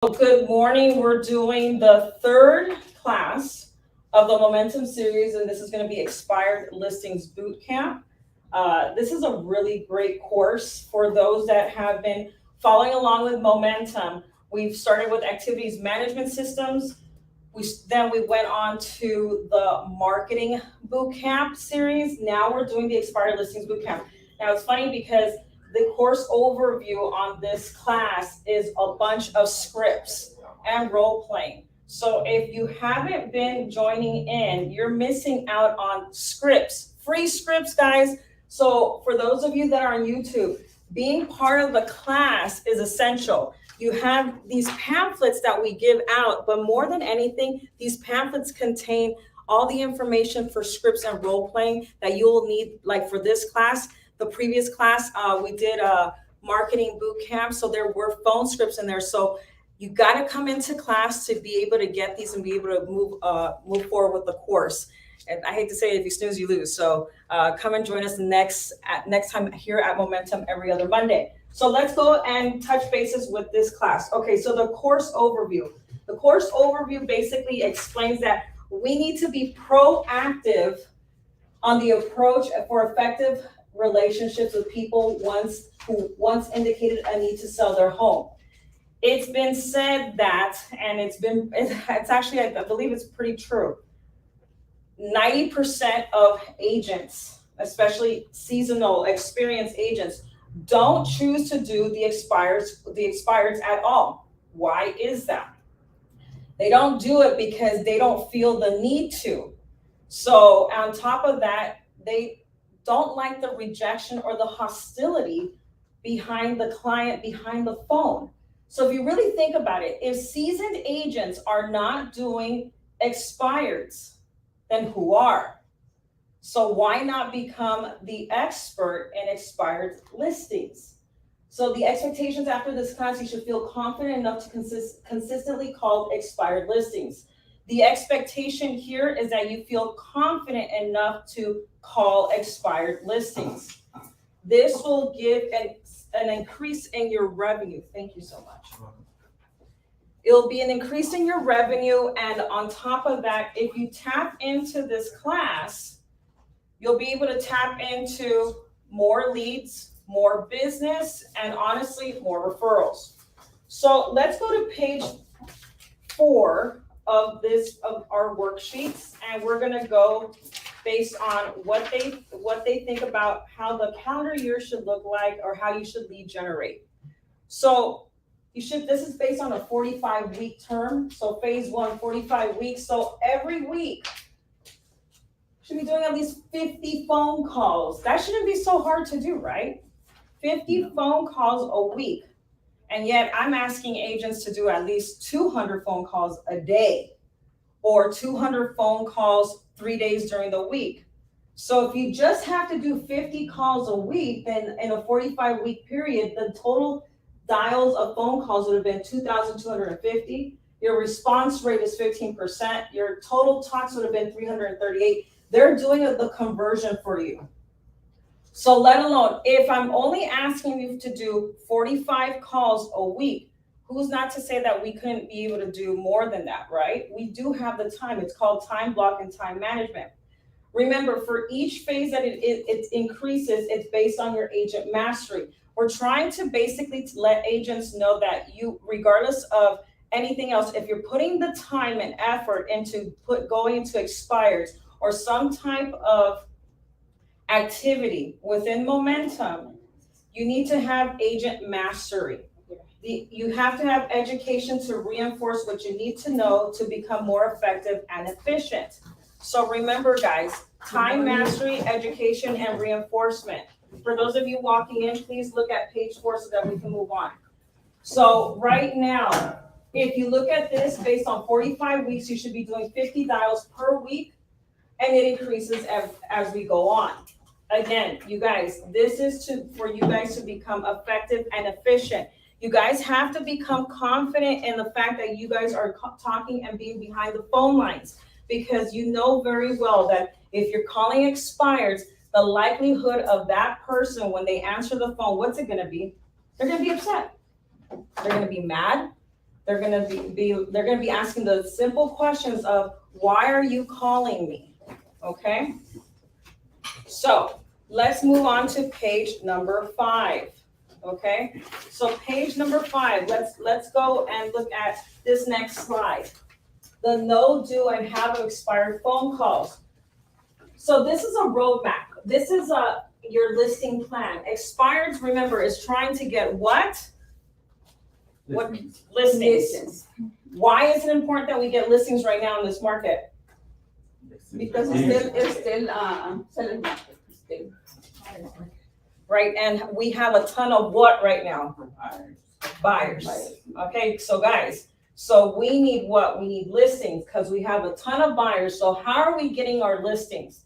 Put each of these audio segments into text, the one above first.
Good morning. We're doing the third class of the Momentum series, and this is going to be Expired Listings Bootcamp. This is a really great course for those that have been following along with Momentum. We've started with activities management systems. Then we went on to the marketing bootcamp series. Now we're doing the Expired Listings Bootcamp. Now it's funny because the course overview on this class is a bunch of scripts and role playing. So if you haven't been joining in, you're missing out on scripts, free scripts, guys. So for those of you that are on YouTube, being part of the class is essential. You have these pamphlets that we give out, but more than anything, these pamphlets contain all the information for scripts and role playing that you will need, like for this class. The previous class, we did a marketing boot camp, so there were phone scripts in there. So you got to come into class to be able to get these and be able to move forward with the course. And I hate to say it, if you snooze, you lose. So come and join us next time here at Momentum every other Monday. So let's go and touch bases with this class. Okay, so the course overview. The course overview basically explains that we need to be proactive on the approach for effective relationships with people who once indicated a need to sell their home. It's been said that, and it's actually, I believe it's pretty true. 90% of agents, especially seasonal experienced agents, don't choose to do the expireds at all. Why is that? They don't do it because they don't feel the need to. So on top of that, they don't like the rejection or the hostility behind the client, behind the phone. So if you really think about it, if seasoned agents are not doing expireds, then who are? So why not become the expert in expired listings? So the expectations after this class, you should feel confident enough to consistently call expired listings. The expectation here is that you feel confident enough to call expired listings. This will give an increase in your revenue. Thank you so much. It'll be an increase in your revenue. And on top of that, if you tap into this class, you'll be able to tap into more leads, more business, and honestly, more referrals. So let's go to page 4 of our worksheets, and we're going to go based on what they think about how the calendar year should look like or how you should lead generate. So this is based on a 45-week term. So phase 1, 45 weeks. So every week should be doing at least 50 phone calls. That shouldn't be so hard to do, right? 50 phone calls a week. And yet I'm asking agents to do at least 200 phone calls a day or 200 phone calls 3 days during the week. So if you just have to do 50 calls a week, then in a 45-week period, the total dials of phone calls would have been 2,250. Your response rate is 15%. Your total talks would have been 338. They're doing the conversion for you. So let alone, if I'm only asking you to do 45 calls a week, who's not to say that we couldn't be able to do more than that, right? We do have the time. It's called time block and time management. Remember, for each phase that it increases, it's based on your agent mastery. We're trying to basically let agents know that you, regardless of anything else, if you're putting the time and effort into going into expires or some type of activity within Momentum, you need to have agent mastery. You have to have education to reinforce what you need to know to become more effective and efficient. So remember, guys, time mastery, education, and reinforcement. For those of you walking in, please look at page 4 so that we can move on. So right now, if you look at this based on 45 weeks, you should be doing 50 dials per week, and it increases as we go on. Again, you guys, this is for you guys to become effective and efficient. You guys have to become confident in the fact that you guys are talking and being behind the phone lines, because you know very well that if you're calling expires, the likelihood of that person, when they answer the phone, what's it going to be? They're going to be upset. They're going to be mad. They're gonna be asking the simple questions of, why are you calling me? Okay? So let's move on to page number 5. Okay? So page number 5, let's go and look at this next slide. The no, do, and have expired phone calls. So this is a roadmap. This is your listing plan. Expireds, remember, is trying to get what? What listings? Why is it important that we get listings right now in this market? Because it's still selling market. Still. Right, and we have a ton of what right now? Buyers. Okay, so guys, so we need what? We need listings because we have a ton of buyers. So how are we getting our listings?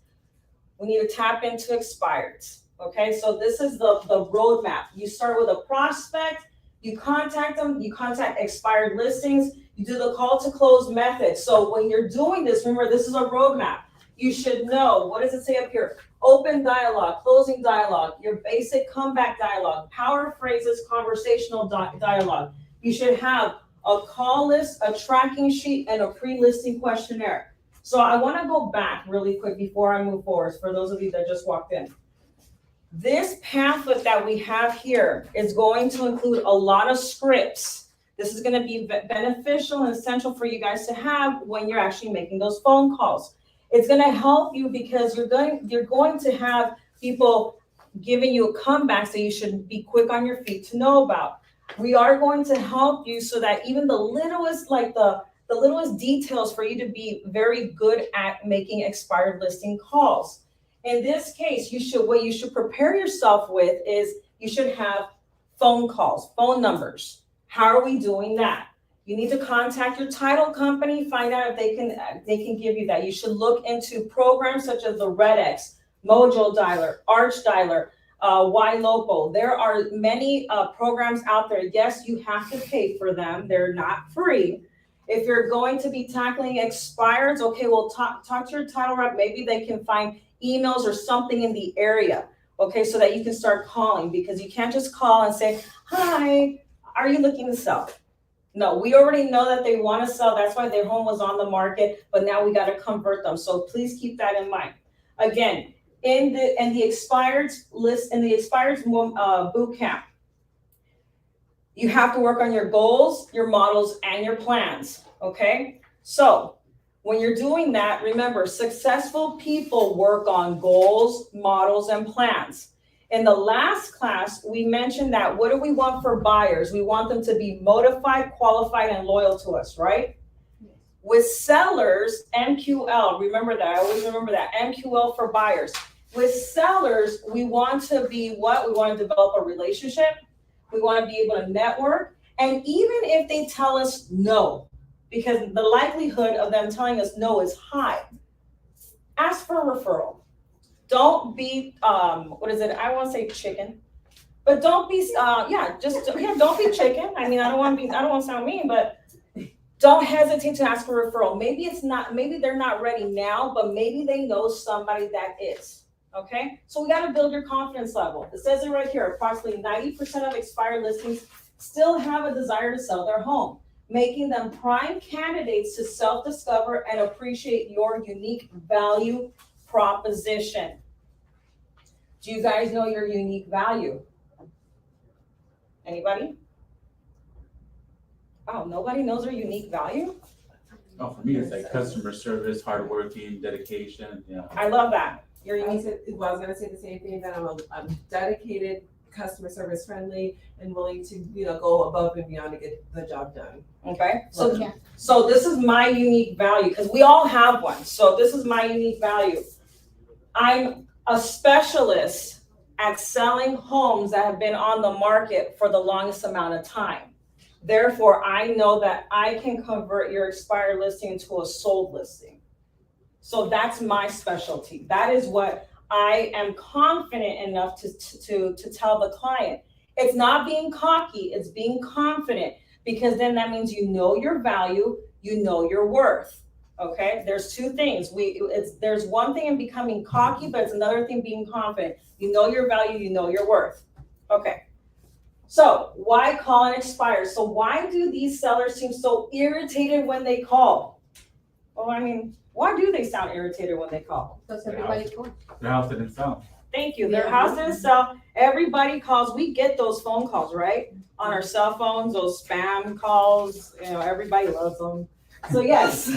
We need to tap into expireds. Okay, so this is the roadmap. You start with a prospect, you contact them, you contact expired listings, you do the call to close method. So when you're doing this, remember, this is a roadmap. You should know, what does it say up here? Open dialogue, closing dialogue, your basic comeback dialogue, power phrases, conversational dialogue. You should have a call list, a tracking sheet, and a pre-listing questionnaire. So I want to go back really quick before I move forward for those of you that just walked in. This pamphlet that we have here is going to include a lot of scripts. This is going to be beneficial and essential for you guys to have when you're actually making those phone calls. It's going to help you because you're going to have people giving you a comeback, so you should be quick on your feet to know about. We are going to help you so that even the littlest, like the littlest details for you to be very good at making expired listing calls. In this case, what you should prepare yourself with is you should have phone calls, phone numbers. How are we doing that? You need to contact your title company, find out if they can give you that. You should look into programs such as the RedX, Mojo Dialer, Arch Dialer, YLocal. There are many programs out there. Yes, you have to pay for them. They're not free. If you're going to be tackling expireds, okay, well, talk to your title rep. Maybe they can find emails or something in the area, okay, so that you can start calling, because you can't just call and say, hi, are you looking to sell? No, we already know that they want to sell. That's why their home was on the market, but now we got to convert them. So please keep that in mind. Again, in the expireds list, in the expireds bootcamp, you have to work on your goals, your models, and your plans, okay? So when you're doing that, remember, successful people work on goals, models, and plans. In the last class, we mentioned that what do we want for buyers? We want them to be motivated, qualified, and loyal to us, right? With sellers, MQL, remember that, I always remember that, MQL for buyers. With sellers, we want to be what? We want to develop a relationship. We want to be able to network. And even if they tell us no, because the likelihood of them telling us no is high, ask for a referral. Don't be, what is it? I want to say chicken, but don't be, don't be chicken. I mean, I don't want to sound mean, but don't hesitate to ask for a referral. Maybe they're not ready now, but maybe they know somebody that is. Okay, so we got to build your confidence level. It says it right here, approximately 90% of expired listings still have a desire to sell their home, making them prime candidates to self-discover and appreciate your unique value proposition. Do you guys know your unique value? Anybody? Oh, nobody knows their unique value? Oh, for me, it's like customer service, hardworking, dedication, I love that. I was gonna say the same thing, that I'm dedicated, customer service friendly, and willing to, go above and beyond to get the job done. Okay, so this is my unique value, because we all have one. So this is my unique value. I'm a specialist at selling homes that have been on the market for the longest amount of time. Therefore, I know that I can convert your expired listing into a sold listing. So that's my specialty. That is what I am confident enough to tell the client. It's not being cocky, it's being confident, because then that means you know your value, you know your worth. Okay, there's two things. There's one thing in becoming cocky, but it's another thing being confident. You know your value, you know your worth. Okay, So why call and expire? So why do these sellers seem so irritated when they call? Well, I mean, why do they sound irritated when they call? Because everybody calls. Their house didn't sell. Thank you. Their Yeah. house didn't sell. Everybody calls. We get those phone calls, right? On our cell phones, those spam calls, everybody loves them. So yes,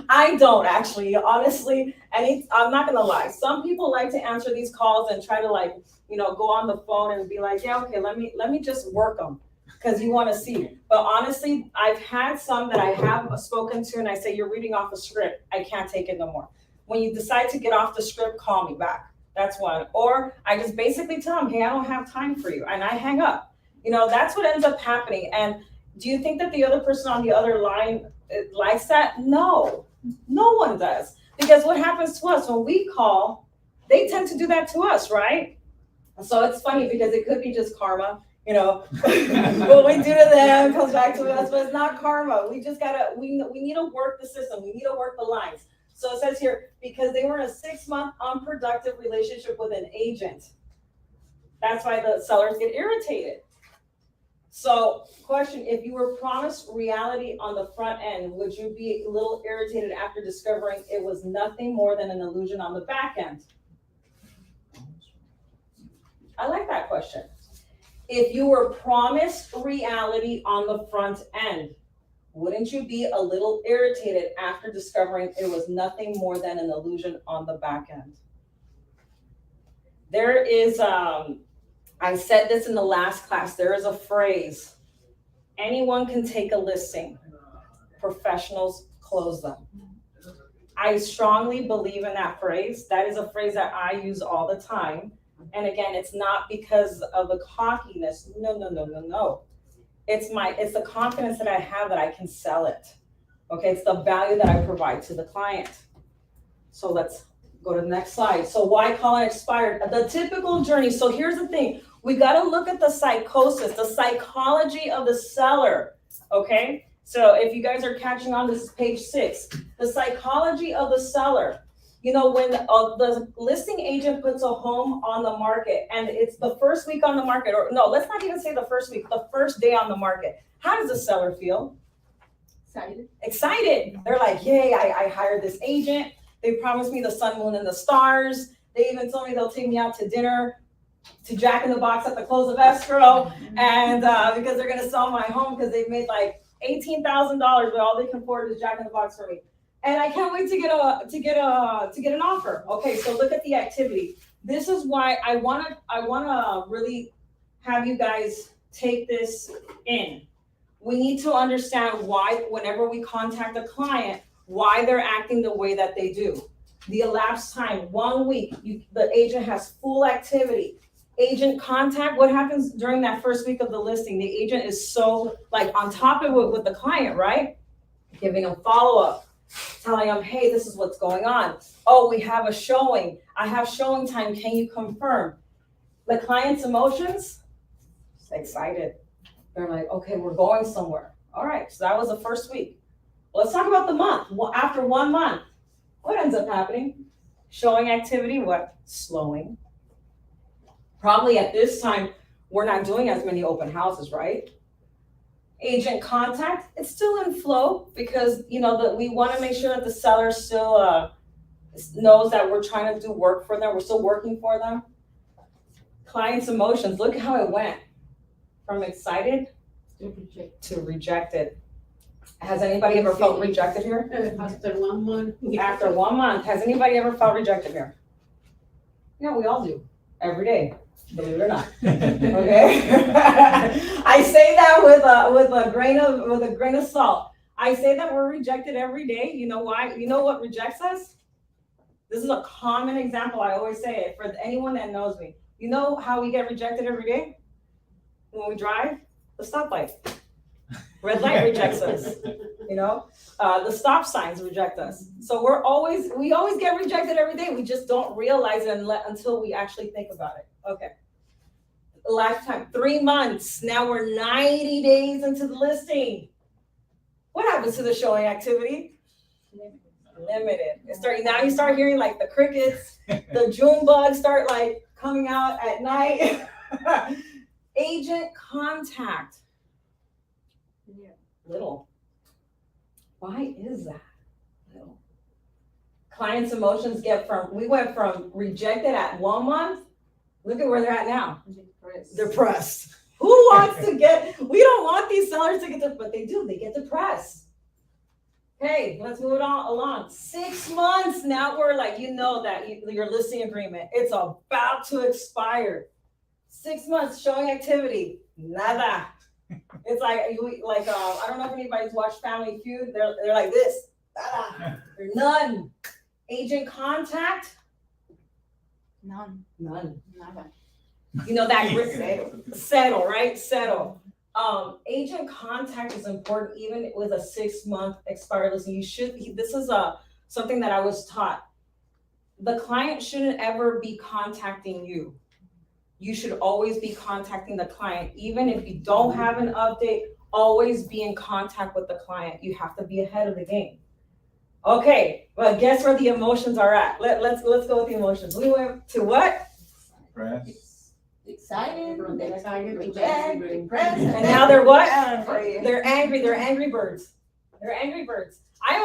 I don't actually, honestly, and I'm not gonna lie. Some people like to answer these calls and try to go on the phone and be like, yeah, okay, let me just work them because you want to see. But honestly, I've had some that I have spoken to and I say, you're reading off a script. I can't take it no more. When you decide to get off the script, call me back. That's one. Or I just basically tell them, hey, I don't have time for you. And I hang up. That's what ends up happening. And do you think that the other person on the other line likes that? No, no one does. Because what happens to us when we call, they tend to do that to us, right? So it's funny because it could be just karma, what we do to them comes back to us, but it's not karma. We just we need to work the system. We need to work the lines. So it says here, because they were in a 6-month unproductive relationship with an agent. That's why the sellers get irritated. So question, if you were promised reality on the front end, would you be a little irritated after discovering it was nothing more than an illusion on the back end? I like that question. If you were promised reality on the front end, wouldn't you be a little irritated after discovering it was nothing more than an illusion on the back end? There is, I said this in the last class, there is a phrase, anyone can take a listing, professionals close them. I strongly believe in that phrase. That is a phrase that I use all the time. And again, it's not because of the cockiness. No. It's the confidence that I have that I can sell it. Okay, it's the value that I provide to the client. So let's go to the next slide. So why call it expired? The typical journey. So here's the thing. We got to look at the psychosis, the psychology of the seller. Okay, so if you guys are catching on, this is page 6. The psychology of the seller. When the listing agent puts a home on the market and it's the first week on the market, or no, let's not even say the first week, the first day on the market. How does the seller feel? Excited. They're like, yay, I hired this agent. They promised me the sun, moon, and the stars. They even told me they'll take me out to dinner, to Jack in the Box at the close of escrow. And because they're going to sell my home because they've made like $18,000, but all they can afford is Jack in the Box for me. And I can't wait to get an offer. Okay, so look at the activity. This is why I wanna really have you guys take this in. We need to understand why, whenever we contact a client, why they're acting the way that they do. The elapsed time, 1 week, the agent has full activity. Agent contact, what happens during that first week of the listing? The agent is so on top of it with the client, right? Giving them follow-up. Telling them, hey, this is what's going on. Oh, we have a showing. I have showing time. Can you confirm? The client's emotions, excited. They're like, okay, we're going somewhere. All right, so that was the first week. Let's talk about the month. Well, after 1 month, what ends up happening? Showing activity, what? Slowing. Probably at this time, we're not doing as many open houses, right? Agent contact, it's still in flow because we want to make sure that the seller still knows that we're trying to do work for them. We're still working for them. Client's emotions, look how it went from excited to rejected. Has anybody ever felt rejected here? After 1 month. After 1 month, has anybody ever felt rejected here? Yeah, we all do every day. Believe it or not. Okay. I say that with a grain of salt. I say that we're rejected every day. You know why? You know what rejects us? This is a common example. I always say it for anyone that knows me. You know how we get rejected every day? When we drive, the stoplight. Red light rejects us. The stop signs reject us. So we always get rejected every day. We just don't realize it until we actually think about it. Okay. Lifetime, 3 months. Now we're 90 days into the listing. What happens to the showing activity? Limited. Now you start hearing the crickets, the June bugs start coming out at night. Agent contact, Yeah. little. Why is that? Little. Clients' emotions we went from rejected at 1 month, look at where they're at now. Depressed. Who wants to we don't want these sellers to get but they do, they get depressed. Okay, let's move it on along. 6 months, now we're like, that your listing agreement, it's about to expire. 6 months showing activity, nada. It's like, I don't know if anybody's watched Family Feud, they're like this, nada, none. Agent contact, None. none. Nada. That settle, right? Settle. Agent contact is important even with a 6 month expired listing. This is something that I was taught. The client shouldn't ever be contacting you. You should always be contacting the client. Even if you don't have an update, always be in contact with the client. You have to be ahead of the game. Okay, well, guess where the emotions are at? Let's go with the emotions. We went to what? Excited, depressed, and now they're what? They're angry. They're angry birds. They're angry birds. I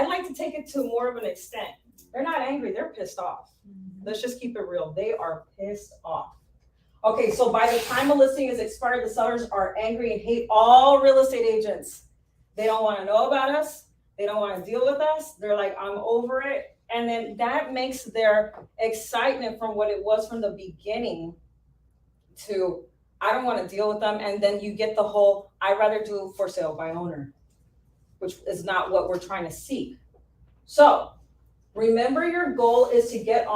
like to take it to more of an extent. They're not angry. They're pissed off. Let's just keep it real. They are pissed off. Okay, so by the time a listing is expired, the sellers are angry and hate all real estate agents. They don't want to know about us. They don't want to deal with us. They're like, I'm over it. And then that makes their excitement from what it was from the beginning to, I don't want to deal with them. And then you get the whole, I'd rather do for sale by owner, which is not what we're trying to seek. So remember, your goal is to get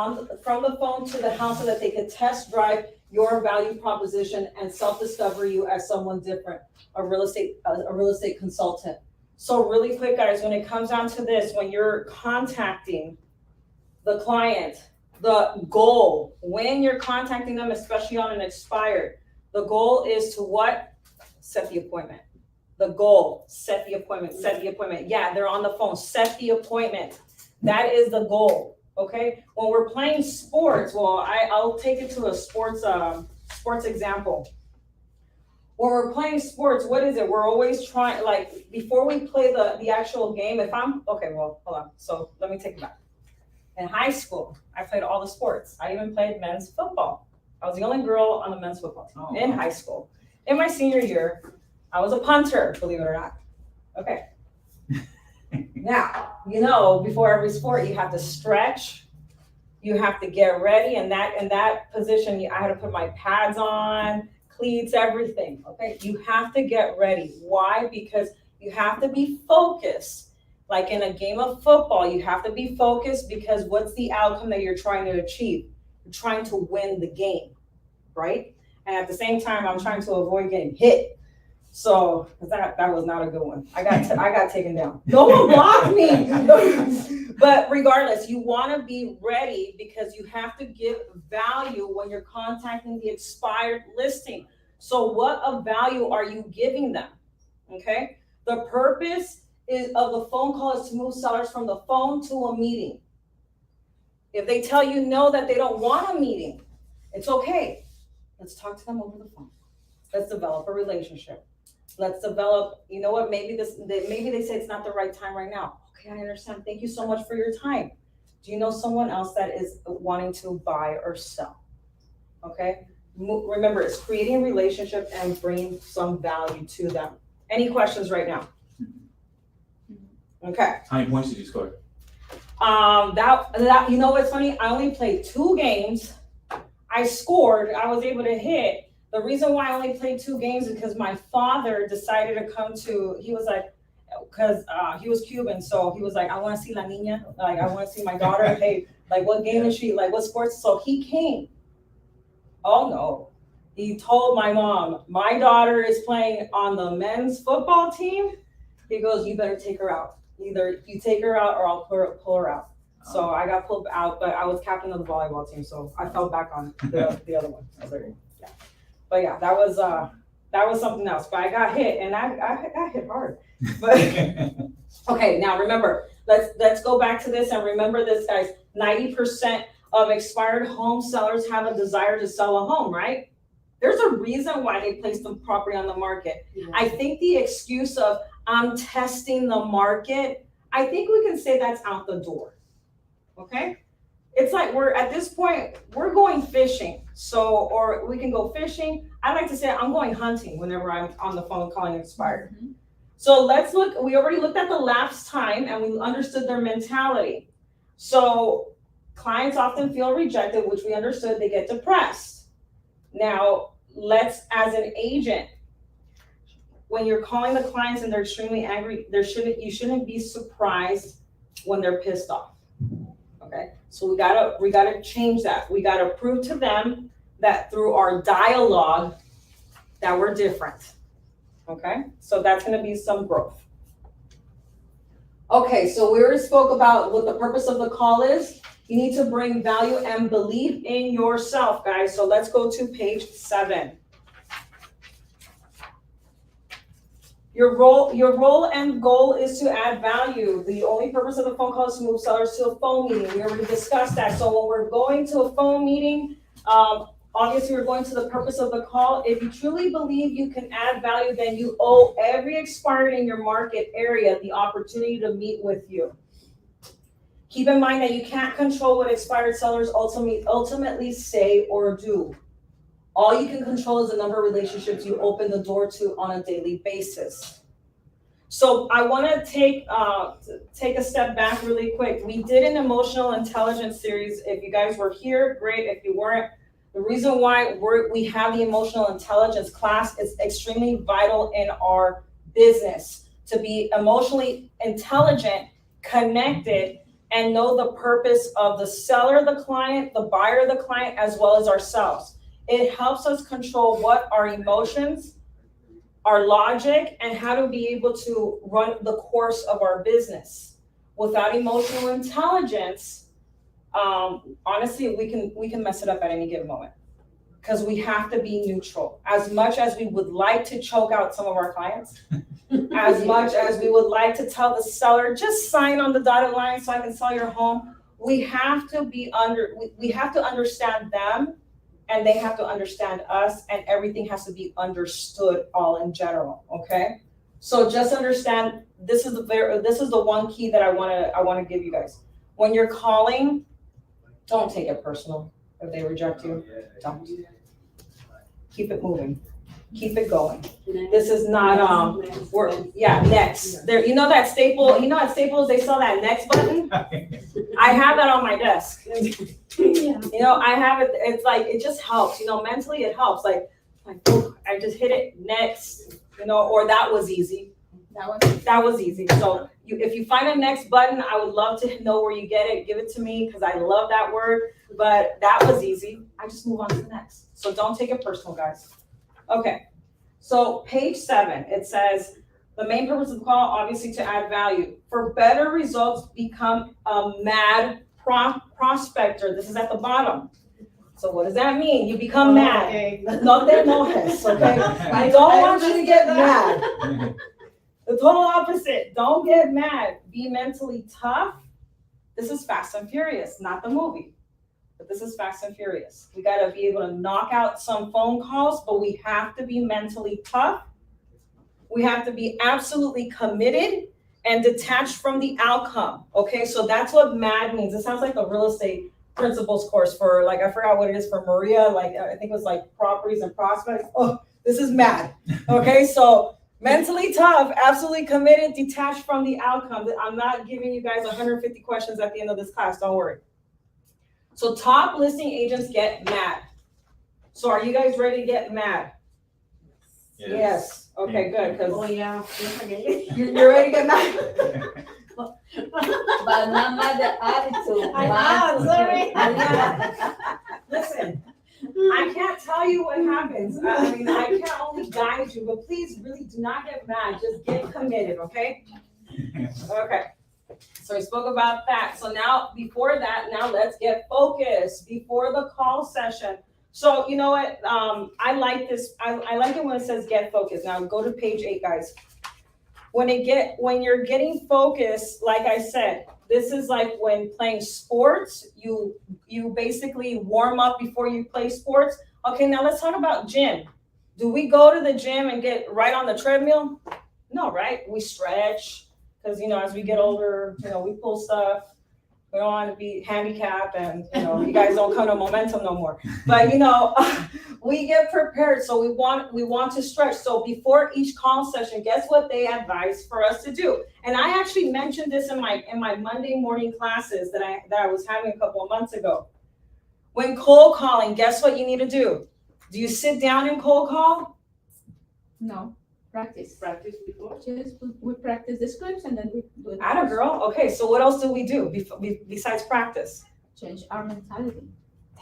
from the phone to the house so that they could test drive your value proposition and self-discover you as someone different, a real estate consultant. So really quick, guys, when it comes down to this, when you're contacting the client, the goal, when you're contacting them, especially on an expired, the goal is to what? Set the appointment. The goal, set the appointment. Yeah, they're on the phone, set the appointment. That is the goal, okay? When we're playing sports, well, I'll take it to a sports example. When we're playing sports, what is it? We're always trying, like, before we play the actual game, hold on. So let me take it back. In high school, I played all the sports. I even played men's football. I was the only girl on the men's football team in high school. In my senior year, I was a punter, believe it or not. Okay. Now, before every sport, you have to stretch, you have to get ready, and that position, I had to put my pads on, cleats, everything, okay? You have to get ready. Why? Because you have to be focused. Like in a game of football, you have to be focused because what's the outcome that you're trying to achieve? You're trying to win the game, right? And at the same time, I'm trying to avoid getting hit. So that was not a good one. I got taken down. No one blocked me. But regardless, you want to be ready because you have to give value when you're contacting the expired listing. So what of value are you giving them? Okay. The purpose of the phone call is to move sellers from the phone to a meeting. If they tell you no, that they don't want a meeting, it's okay. Let's talk to them over the phone. Let's develop a relationship. Let's develop, maybe they say it's not the right time right now. Okay, I understand. Thank you so much for your time. Do you know someone else that is wanting to buy or sell? Okay. Remember, it's creating a relationship and bringing some value to them. Any questions right now? Okay. How many points did you score? What's funny? I only played 2 games. I scored. I was able to hit. The reason why I only played 2 games is because my father decided to come to. He was like, because he was Cuban, so he was like, I want to see la niña. Like, I want to see my daughter. Hey, like, what game is she? Like, what sports? So he came. Oh no. He told my mom, my daughter is playing on the men's football team. He goes, you better take her out. Either you take her out or I'll pull her out. So I got pulled out, but I was captain of the volleyball team, so I fell back on the other one. I was like, yeah. But yeah, that was something else. But I got hit, and I got hit hard. But okay, now remember, let's go back to this and remember this, guys. 90% of expired home sellers have a desire to sell a home, right? There's a reason why they placed the property on the market. I think the excuse of I'm testing the market, I think we can say that's out the door. Okay? It's like we're at this point, we're going fishing. So, or we can go fishing. I like to say I'm going hunting whenever I'm on the phone calling expired. So let's look, we already looked at the lapse time and we understood their mentality. So clients often feel rejected, which we understood, they get depressed. Now, let's, as an agent, when you're calling the clients and they're extremely angry, you shouldn't be surprised when they're pissed off. Okay, so we gotta change that. We gotta prove to them that through our dialogue that we're different. Okay, so that's gonna be some growth. Okay, so we already spoke about what the purpose of the call is. You need to bring value and believe in yourself, guys. So let's go to page 7. Your role and goal is to add value. The only purpose of the phone call is to move sellers to a phone meeting. We already discussed that. So when we're going to a phone meeting, obviously we're going to the purpose of the call. If you truly believe you can add value, then you owe every expired in your market area the opportunity to meet with you. Keep in mind that you can't control what expired sellers ultimately say or do. All you can control is the number of relationships you open the door to on a daily basis. So I want to take a step back really quick. We did an emotional intelligence series. If you guys were here, great. If you weren't, the reason why we have the emotional intelligence class is extremely vital in our business, to be emotionally intelligent, connected, and know the purpose of the seller, the client, the buyer, the client, as well as ourselves. It helps us control what our emotions, our logic, and how to be able to run the course of our business. Without emotional intelligence, honestly, we can mess it up at any given moment, because we have to be neutral. As much as we would like to choke out some of our clients, as much as we would like to tell the seller, just sign on the dotted line so I can sell your home, we have to understand them, and they have to understand us, and everything has to be understood all in general. Okay, so just understand this is the one key that I want to give you guys. When you're calling, don't take it personal. If they reject you, don't. Keep it moving. Keep it going. This is not next. There, you know that Staples, they sell that next button. I have that on my desk. You know, I have it. It's like, it just helps. You know, mentally it helps. Like oh, I just hit it next. You know, or that was easy. That was easy. So if you find a next button, I would love to know where you get it. Give it to me, because I love that word. But that was easy. I just move on to the next. So don't take it personal, guys. Okay. So page 7, it says the main purpose of the call, obviously, to add value. For better results, become a mad prospector. This is at the bottom. So what does that mean? You become mad. Okay. No te enojes, okay? I don't want you to get mad. The total opposite. Don't get mad. Be mentally tough. This is Fast and Furious, not the movie. But this is Fast and Furious. We got to be able to knock out some phone calls, but we have to be mentally tough. We have to be absolutely committed and detached from the outcome. Okay, so that's what MAD means. It sounds like a real estate principles course for, like, I forgot what it is for Maria. Like, I think it was like properties and prospects. Oh, this is MAD. Okay, so mentally tough, absolutely committed, detached from the outcome. I'm not giving you guys 150 questions at the end of this class. Don't worry. So top listing agents get mad. So are you guys ready to get mad? Yes. Okay, good. Because yeah. you're ready to get mad. But not mad the attitude. I know, sorry. Listen, I can't tell you what happens. I mean, I can only guide you, but please really do not get mad. Just get committed, okay? Okay. So we spoke about that. So now, before that, now let's get focused before the call session. So you know what? I like this. I like it when it says get focused. Now go to page 8, guys. When you're getting focused, like I said, this is like when playing sports. You basically warm up before you play sports. Okay, now let's talk about gym. Do we go to the gym and get right on the treadmill? No, right? We stretch, because, as we get older, we pull stuff. We don't want to be handicapped, and, you guys don't come to Momentum no more. But, we get prepared, so we want to stretch. So before each call session, guess what they advise for us to do? And I actually mentioned this in my Monday morning classes that I was having a couple of months ago. When cold calling, guess what you need to do? Do you sit down and cold call? No, practice. Practice before? Just we practice the scripts and then we do it. Atta girl. Okay, so what else do we do besides practice? Change our mentality.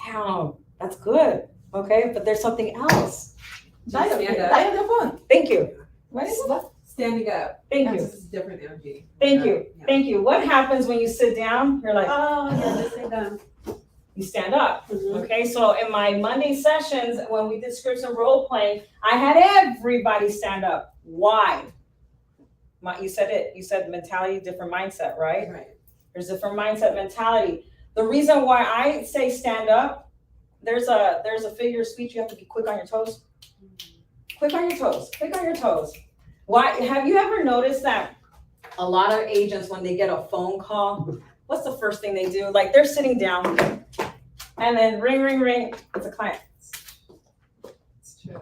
Damn, that's good. Okay, but there's something else. Die of stand up. die of the phone. Thank you. What is it? Standing up. Thank you. This is different energy. Thank you. Yeah. Thank you. What happens when you sit down? You're like, Oh, yeah, they say that. you stand up. Okay, so in my Monday sessions, when we did scripts and role playing, I had everybody stand up. Why? You said it. You said mentality, different mindset, right? Right. There's different mindset mentality. The reason why I say stand up, there's a figure of speech. You have to be quick on your toes. Quick on your toes. Quick on your toes. Why? Have you ever noticed that a lot of agents, when they get a phone call, what's the first thing they do? Like, they're sitting down, and then ring, ring, ring. It's a client. It's true.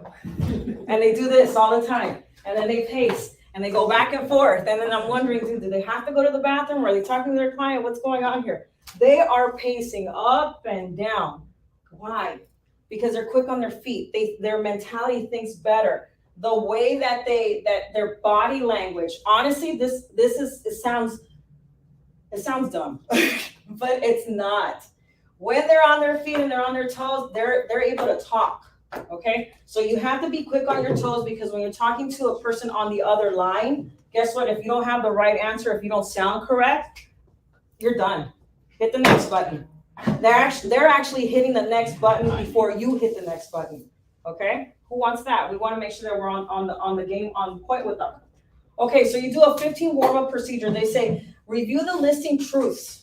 And they do this all the time. And then they pace and they go back and forth. And then I'm wondering, do they have to go to the bathroom? Or are they talking to their client? What's going on here? They are pacing up and down. Why? Because they're quick on their feet. Their mentality thinks better. The way that their body language, honestly, it sounds dumb, but it's not. When they're on their feet and they're on their toes, they're able to talk. Okay, so you have to be quick on your toes, because when you're talking to a person on the other line, guess what? If you don't have the right answer, if you don't sound correct, you're done. Hit the next button. They're actually hitting the next button before you hit the next button. Okay, who wants that? We want to make sure that we're on the game, on point with them. Okay, so you do a 15 warm-up procedure. They say review the listing truths.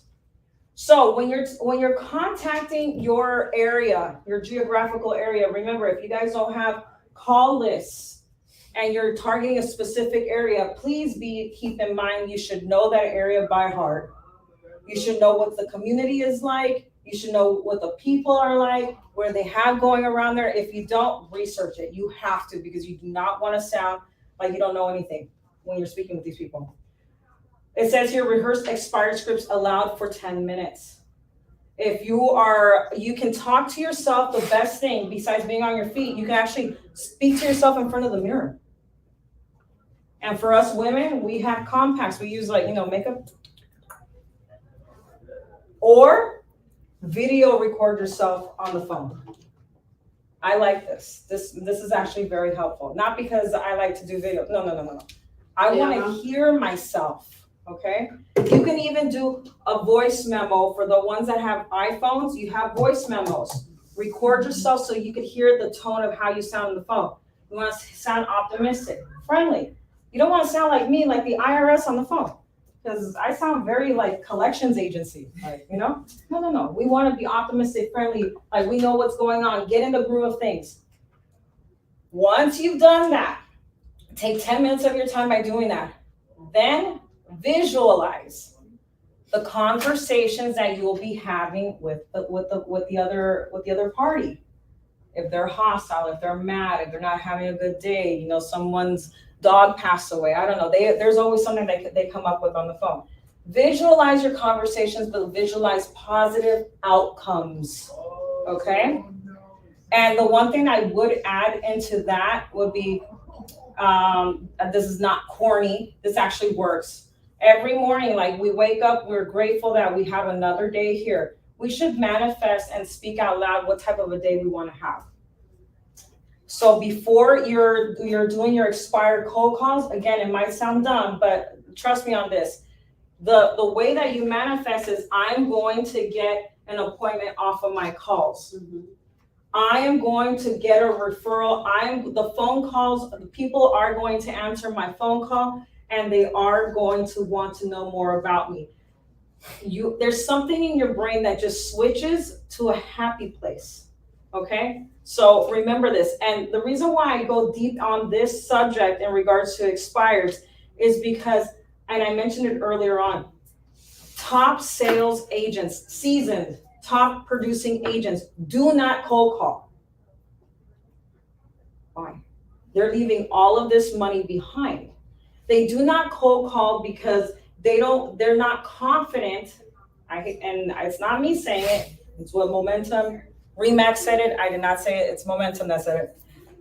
So when you're contacting your area, your geographical area, remember, if you guys don't have call lists and you're targeting a specific area, please keep in mind, you should know that area by heart. You should know what the community is like. You should know what the people are like, where they have going around there. If you don't, research it. You have to, because you do not want to sound like you don't know anything when you're speaking with these people. It says here, rehearse expired scripts allowed for 10 minutes. If you can talk to yourself. The best thing, besides being on your feet, you can actually speak to yourself in front of the mirror. And for us women, we have compacts. We use makeup. Or video record yourself on the phone. I like this. This is actually very helpful. Not because I like to do video. No. I want to hear myself. Okay, you can even do a voice memo. For the ones that have iPhones, you have voice memos. Record yourself so you can hear the tone of how you sound on the phone. You want to sound optimistic, friendly. You don't want to sound like me, like the IRS on the phone, because I sound very like collections agency, No. We want to be optimistic, friendly, like we know what's going on. Get in the groove of things. Once you've done that, take 10 minutes of your time by doing that. Then visualize the conversations that you will be having with the other party. If they're hostile, if they're mad, if they're not having a good day, someone's dog passed away. I don't know. There's always something they come up with on the phone. Visualize your conversations, but visualize positive outcomes. Okay. And the one thing I would add into that would be, this is not corny. This actually works. Every morning, like we wake up, we're grateful that we have another day here. We should manifest and speak out loud what type of a day we want to have. So before you're doing your expired cold calls, again, it might sound dumb, but trust me on this. The way that you manifest is, I'm going to get an appointment off of my calls. Mm-hmm. I am going to get a referral. The phone calls, the people are going to answer my phone call, and they are going to want to know more about me. There's something in your brain that just switches to a happy place. Okay, so remember this. And the reason why I go deep on this subject in regards to expires is because, and I mentioned it earlier on, top sales agents, seasoned, top producing agents do not cold call. Why? They're leaving all of this money behind. They do not cold call because they're not confident. And it's not me saying it, it's what Momentum, Remax said it, I did not say it, it's Momentum that said it.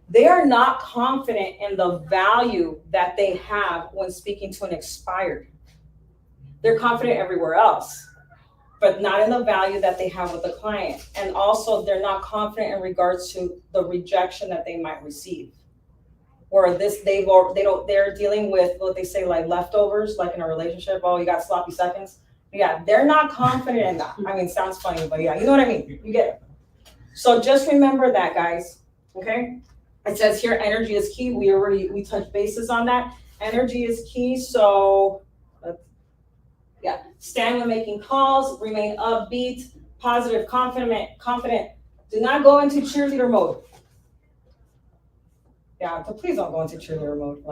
They are not confident in the value that they have when speaking to an expired. They're confident everywhere else, but not in the value that they have with the client. And also they're not confident in regards to the rejection that they might receive. Or they're dealing with what they say, like leftovers, like in a relationship, oh, you got sloppy seconds. Yeah, they're not confident in that. I mean, sounds funny, but yeah, you know what I mean? You get it. So just remember that, guys, okay? It says here, energy is key. We touched bases on that. Energy is key, so yeah. Stand when making calls, remain upbeat, positive, confident. Do not go into cheerleader mode. Yeah, so please don't go into cheerleader mode,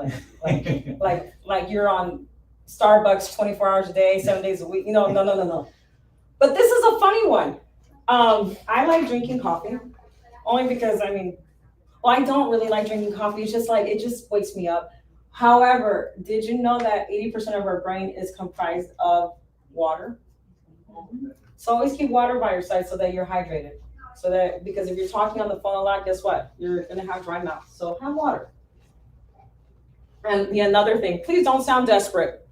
like you're on Starbucks 24 hours a day, 7 days a week. No. But this is a funny one. I like drinking coffee, only because I don't really like drinking coffee. It's just like, it just wakes me up. However, did you know that 80% of our brain is comprised of water? So always keep water by your side so that you're hydrated. Because if you're talking on the phone a lot, guess what? You're gonna have dry mouth. So have water. And another thing, please don't sound desperate.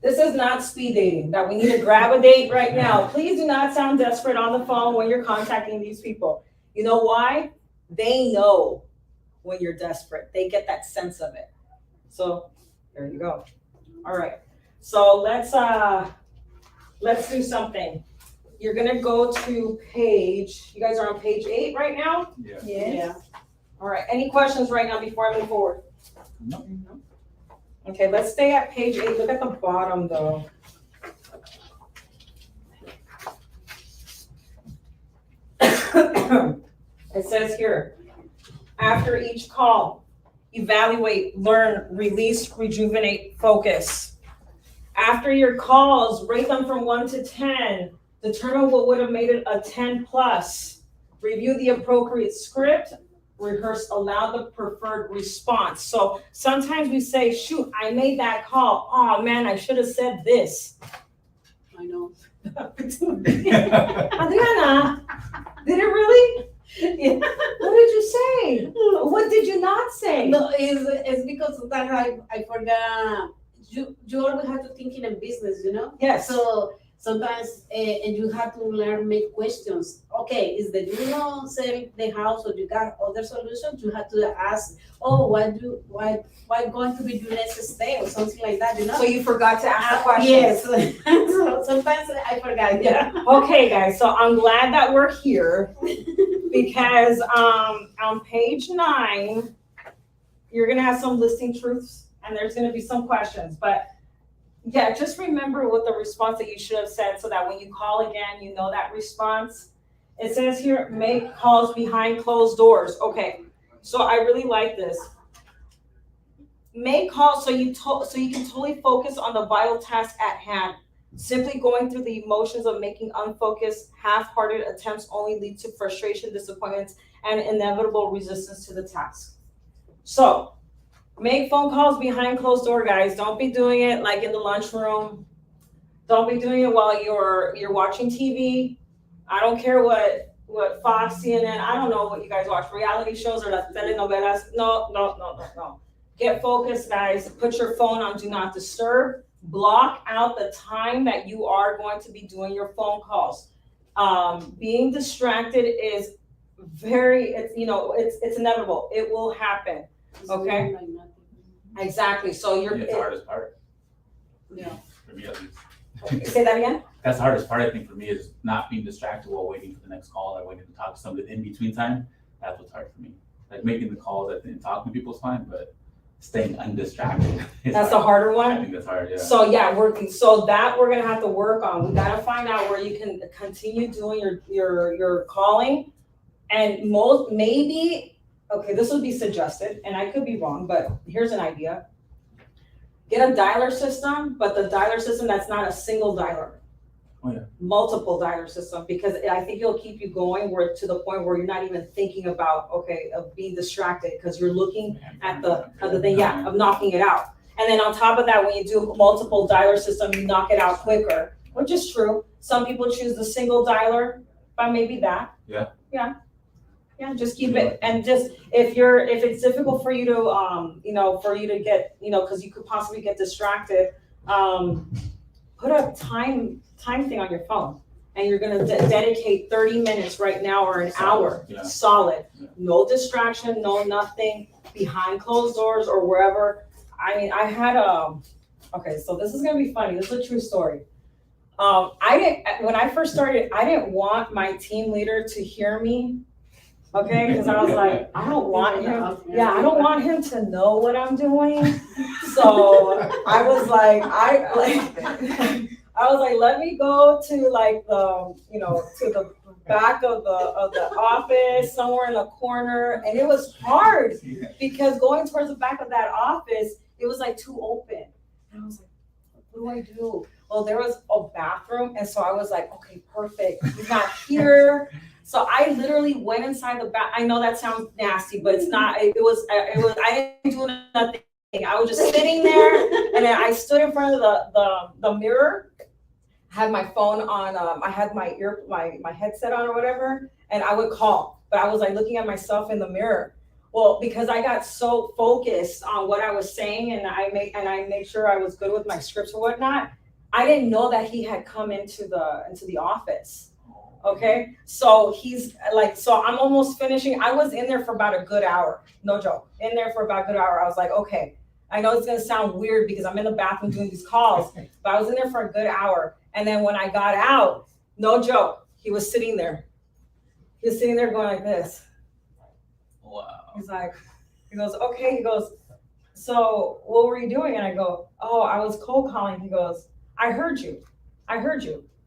This is not speed dating, that we need to grab a date right now. Please do not sound desperate on the phone when you're contacting these people. You know why? They know when you're desperate. They get that sense of it. So there you go. All right. So let's do something. You're gonna go to you guys are on page 8 right now? Yeah. Yes. Yeah. All right, any questions right now before I move forward? No. Okay, let's stay at page 8, look at the bottom though. It says here, after each call, evaluate, learn, release, rejuvenate, focus. After your calls, rate them from 1 to 10. Determine what would have made it a 10 plus. Review the appropriate script. Rehearse aloud the preferred response. So sometimes we say, shoot, I made that call. Oh man, I should have said this. I know. Adriana, did it really? Yeah. What did you say? What did you not say? No, it's because of that I forgot. You always have to think in a business, Yes. So sometimes, and you have to learn, make questions. Okay, is that sell the house or you got other solutions? You have to ask, why going to be your next step or something like that, So you forgot to ask the question. Yes. So sometimes I forgot, yeah. Okay, guys, so I'm glad that we're here because on page 9, you're gonna have some listing truths and there's gonna be some questions, but yeah, just remember what the response that you should have said so that when you call again, you know that response. It says here, make calls behind closed doors. Okay, so I really like this. Make calls so you can totally focus on the vital task at hand. Simply going through the emotions of making unfocused, half-hearted attempts only lead to frustration, disappointments, and inevitable resistance to the task. So, make phone calls behind closed door, guys. Don't be doing it like in the lunchroom. Don't be doing it while you're watching TV. I don't care what Fox, CNN, I don't know what you guys watch, reality shows or las telenovelas. No. Get focused, guys. Put your phone on do not disturb. Block out the time that you are going to be doing your phone calls. Being distracted is it's inevitable. It will happen. Okay. Exactly. So It's the hardest part. Yeah. For me at least. Say that again? That's the hardest part, I think, for me is not being distracted while waiting for the next call or waiting to talk to somebody in between time. That's what's hard for me. Like making the calls and talking to people is fine, but staying undistracted. That's the harder one? I think that's hard, yeah. So yeah, we're gonna have to work on. We gotta find out where you can continue doing your calling And maybe, okay, this would be suggested, and I could be wrong, but here's an idea. Get a dialer system, but the dialer system that's not a single dialer. Oh, yeah. Multiple dialer system, because I think it'll keep you going to the point where you're not even thinking about, of being distracted, because you're looking at the thing, of knocking it out. And then on top of that, when you do multiple dialer system, you knock it out quicker, which is true. Some people choose the single dialer, but maybe that. Yeah, just keep it, and just if it's difficult for you to get, because you could possibly get distracted, put a time thing on your phone, and you're gonna dedicate 30 minutes right now or an hour, solid, no distraction, no nothing, behind closed doors or wherever. I mean, I had okay, so this is gonna be funny. This is a true story. When I first started, I didn't want my team leader to hear me. Okay, because I was like, I don't want him to know what I'm doing. So I was like, let me go to like to the back of the office, somewhere in the corner. And it was hard because going towards the back of that office, it was like too open. And I was like, what do I do? Well, there was a bathroom, and so I was like, okay, perfect. He's not here. So I literally went inside the bath. I know that sounds nasty, but it's not. It was. I didn't do nothing. I was just sitting there, and then I stood in front of the mirror. Had my phone on. I had my headset on or whatever, and I would call. But I was like looking at myself in the mirror. Well, because I got so focused on what I was saying, and I made sure I was good with my scripts or whatnot. I didn't know that he had come into the office. Okay, so he's like, so I'm almost finishing. I was in there for about a good hour, no joke. In there for about a good hour. I was like, okay, I know it's gonna sound weird because I'm in the bathroom doing these calls, but I was in there for a good hour. And then when I got out, no joke, he was sitting there. He was sitting there going like this. Wow. He goes, okay. He goes, so what were you doing? And I go, oh, I was cold calling. He goes, I heard you.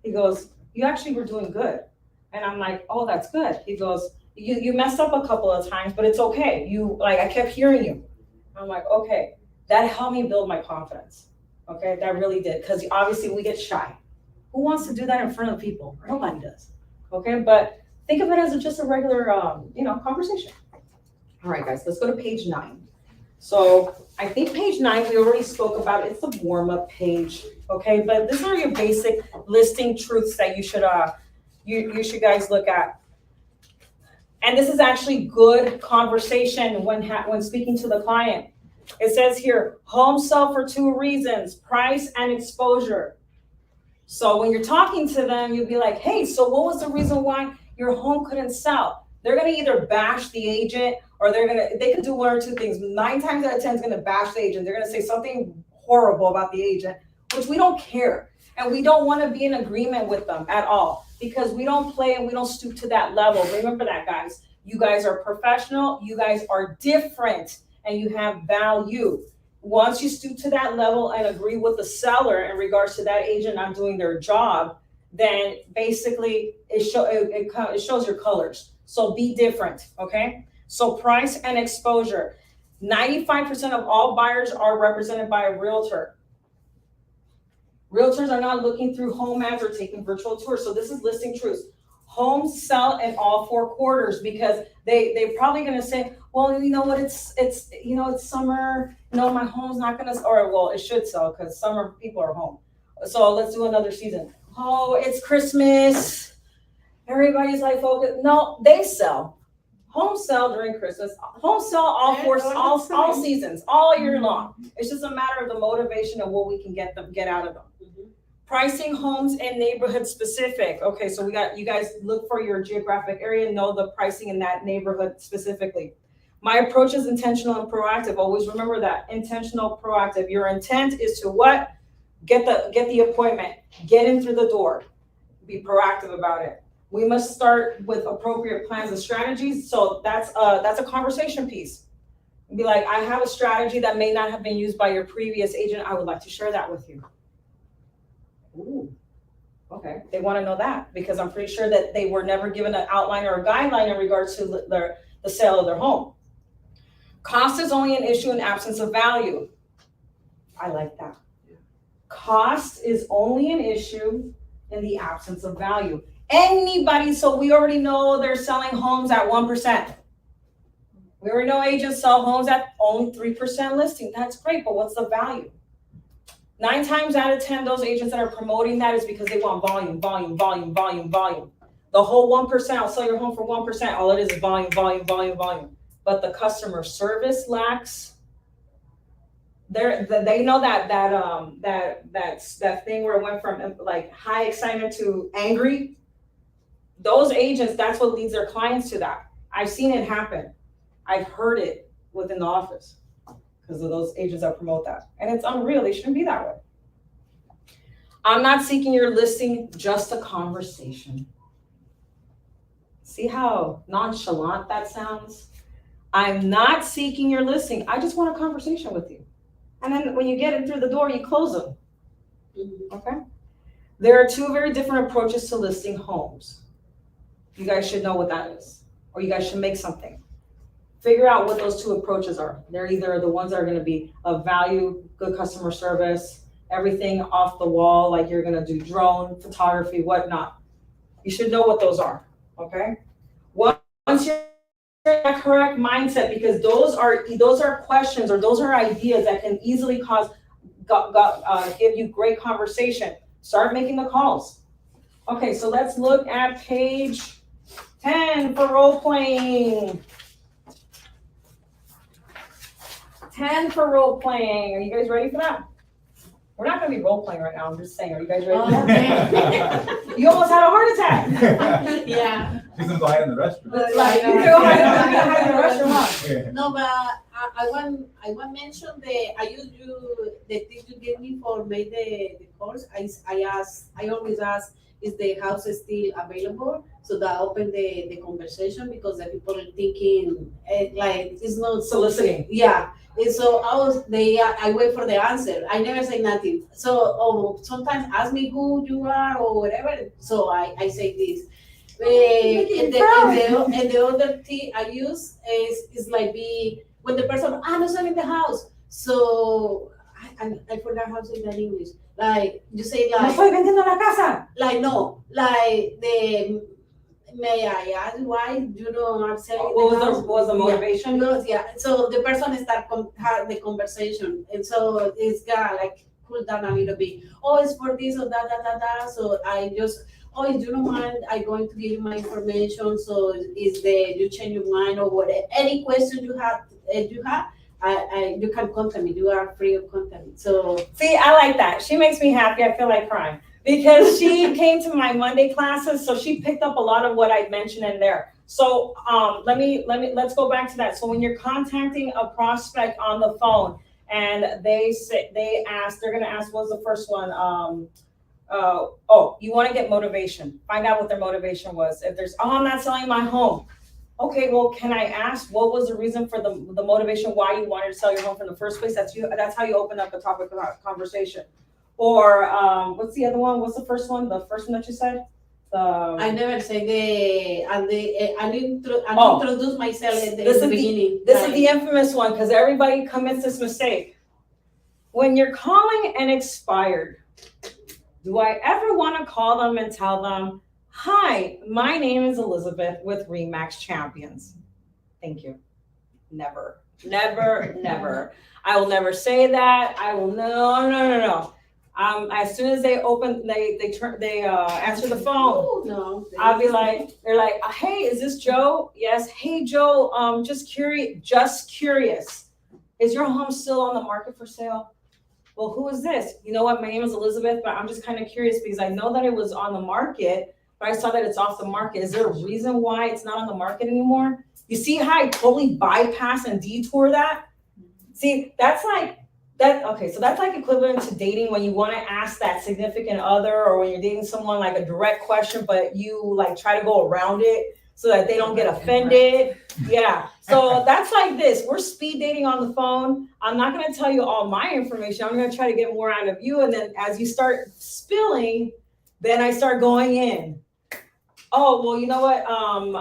He goes, you actually were doing good. And I'm like, oh, that's good. He goes, you messed up a couple of times, but it's okay. I kept hearing you. I'm like, okay, that helped me build my confidence. Okay, that really did. Because obviously we get shy. Who wants to do that in front of people? Nobody does. Okay, but think of it as just a regular, conversation. All right, guys, let's go to page 9. So I think page 9, we already spoke about. It's the warm-up page, okay? But these are your basic listing truths that you should you should guys look at. And this is actually good conversation when speaking to the client. It says here, homes sell for 2 reasons, price and exposure. So when you're talking to them, you'll be like, hey, so what was the reason why your home couldn't sell? They're gonna either bash the agent, or they could do 1 or 2 things. 9 times out of 10 is gonna bash the agent. They're gonna say something horrible about the agent, which we don't care. And we don't wanna be in agreement with them at all, because we don't play and we don't stoop to that level. Remember that, guys. You guys are professional, you guys are different, and you have value. Once you stoop to that level and agree with the seller in regards to that agent not doing their job, then basically it shows your colors. So be different, okay? So price and exposure. 95% of all buyers are represented by a realtor. Realtors are not looking through home ads or taking virtual tours. So this is listing truths. Homes sell in all 4 quarters, because they're probably going to say, well, you know what, it's summer. No, my home's not going to, or well, it should sell because summer people are home. So let's do another season. Oh, it's Christmas. Everybody's like focused. No, they sell. Homes sell during Christmas. Homes sell all seasons, all year long. It's just a matter of the motivation of what we can get out of them. Pricing homes and neighborhood specific. Okay, so you guys look for your geographic area, know the pricing in that neighborhood specifically. My approach is intentional and proactive. Always remember that. Intentional, proactive. Your intent is to what? Get the appointment. Get in through the door. Be proactive about it. We must start with appropriate plans and strategies. So that's a conversation piece. Be like, I have a strategy that may not have been used by your previous agent. I would like to share that with you. Ooh. Okay, they want to know that because I'm pretty sure that they were never given an outline or a guideline in regards to the sale of their home. Cost is only an issue in absence of value. I like that. Cost is only an issue in the absence of value. Anybody, so we already know they're selling homes at 1%. We already know agents sell homes at only 3% listing. That's great, but what's the value? 9 times out of 10, those agents that are promoting that is because they want volume, volume, volume, volume, volume. The whole 1%, I'll sell your home for 1%. All it is volume, volume, volume, volume. But the customer service lacks. They know that thing where it went from like high excitement to angry. Those agents, that's what leads their clients to that. I've seen it happen. I've heard it within the office because of those agents that promote that. And it's unreal. They shouldn't be that way. I'm not seeking your listing, just a conversation. See how nonchalant that sounds? I'm not seeking your listing. I just want a conversation with you. And then when you get in through the door, you close them. Okay? There are 2 very different approaches to listing homes. You guys should know what that is, or you guys should make something. Figure out what those 2 approaches are. They're either the ones that are going to be of value, good customer service, everything off the wall, like you're going to do drone photography, whatnot. You should know what those are, okay? Once you're in that correct mindset, because those are questions or those are ideas that can easily give you great conversation. Start making the calls. Okay, so let's look at page 10 for role playing. 10 for role playing. Are you guys ready for that? We're not going to be role playing right now. I'm just saying. Are you guys ready for that? You almost had a heart attack. Yeah. She's gonna go hide in the restroom. Like, you go hide in the restroom, huh? Yeah. No, but I want mention I use the tips you gave me for make the course. I always ask, is the house still available? So that open the conversation because the people are thinking like it's not Soliciting. Yeah. And so I wait for the answer. I never say nothing. So sometimes ask me who you are or whatever. So I say this. And the other thing I use is like when the person no sell in the house. So I forgot how to say that in English. Like you say No like estoy vendiendo la casa. like no like the may I ask why you know I'm selling What was the motivation? Yeah. So the person start have the conversation, and so it's gonna like cool down a little bit. Oh, it's for this or that. So I just, oh, if you don't mind, I'm going to give you my information. So is you change your mind or whatever. Any question you have, you can contact me. You are free of contact me. So See, I like that. She makes me happy. I feel like crying because she came to my Monday classes, so she picked up a lot of what I mentioned in there. So let's go back to that. So when you're contacting a prospect on the phone and they're gonna ask, what's the first one? You want to get motivation. Find out what their motivation was. If there's, I'm not selling my home. Okay, well, can I ask what was the reason for the motivation why you wanted to sell your home in the first place? That's how you open up a topic of conversation. Or what's the other one? What's the first one? The first one that you said? I never say I introduce myself in the beginning. This is the infamous one because everybody commits this mistake. When you're calling an expired, do I ever want to call them and tell them, hi, my name is Elizabeth with RE/MAX Champions? Thank you. Never. I will never say that. I will no. As soon as they answer the phone, I'll be like, they're like, hey, is this Joe? Yes. Hey, Joe, just curious. Is your home still on the market for sale? Well, who is this? You know what? My name is Elizabeth, but I'm just kind of curious because I know that it was on the market, but I saw that it's off the market. Is there a reason why it's not on the market anymore? You see how I totally bypass and detour that? See, that's like that. Okay, so that's like equivalent to dating when you want to ask that significant other or when you're dating someone like a direct question, but you like try to go around it so that they don't get offended. Yeah. So that's like this. We're speed dating on the phone. I'm not going to tell you all my information. I'm going to try to get more out of you. And then as you start spilling, Then I start going in. Oh, well, you know what?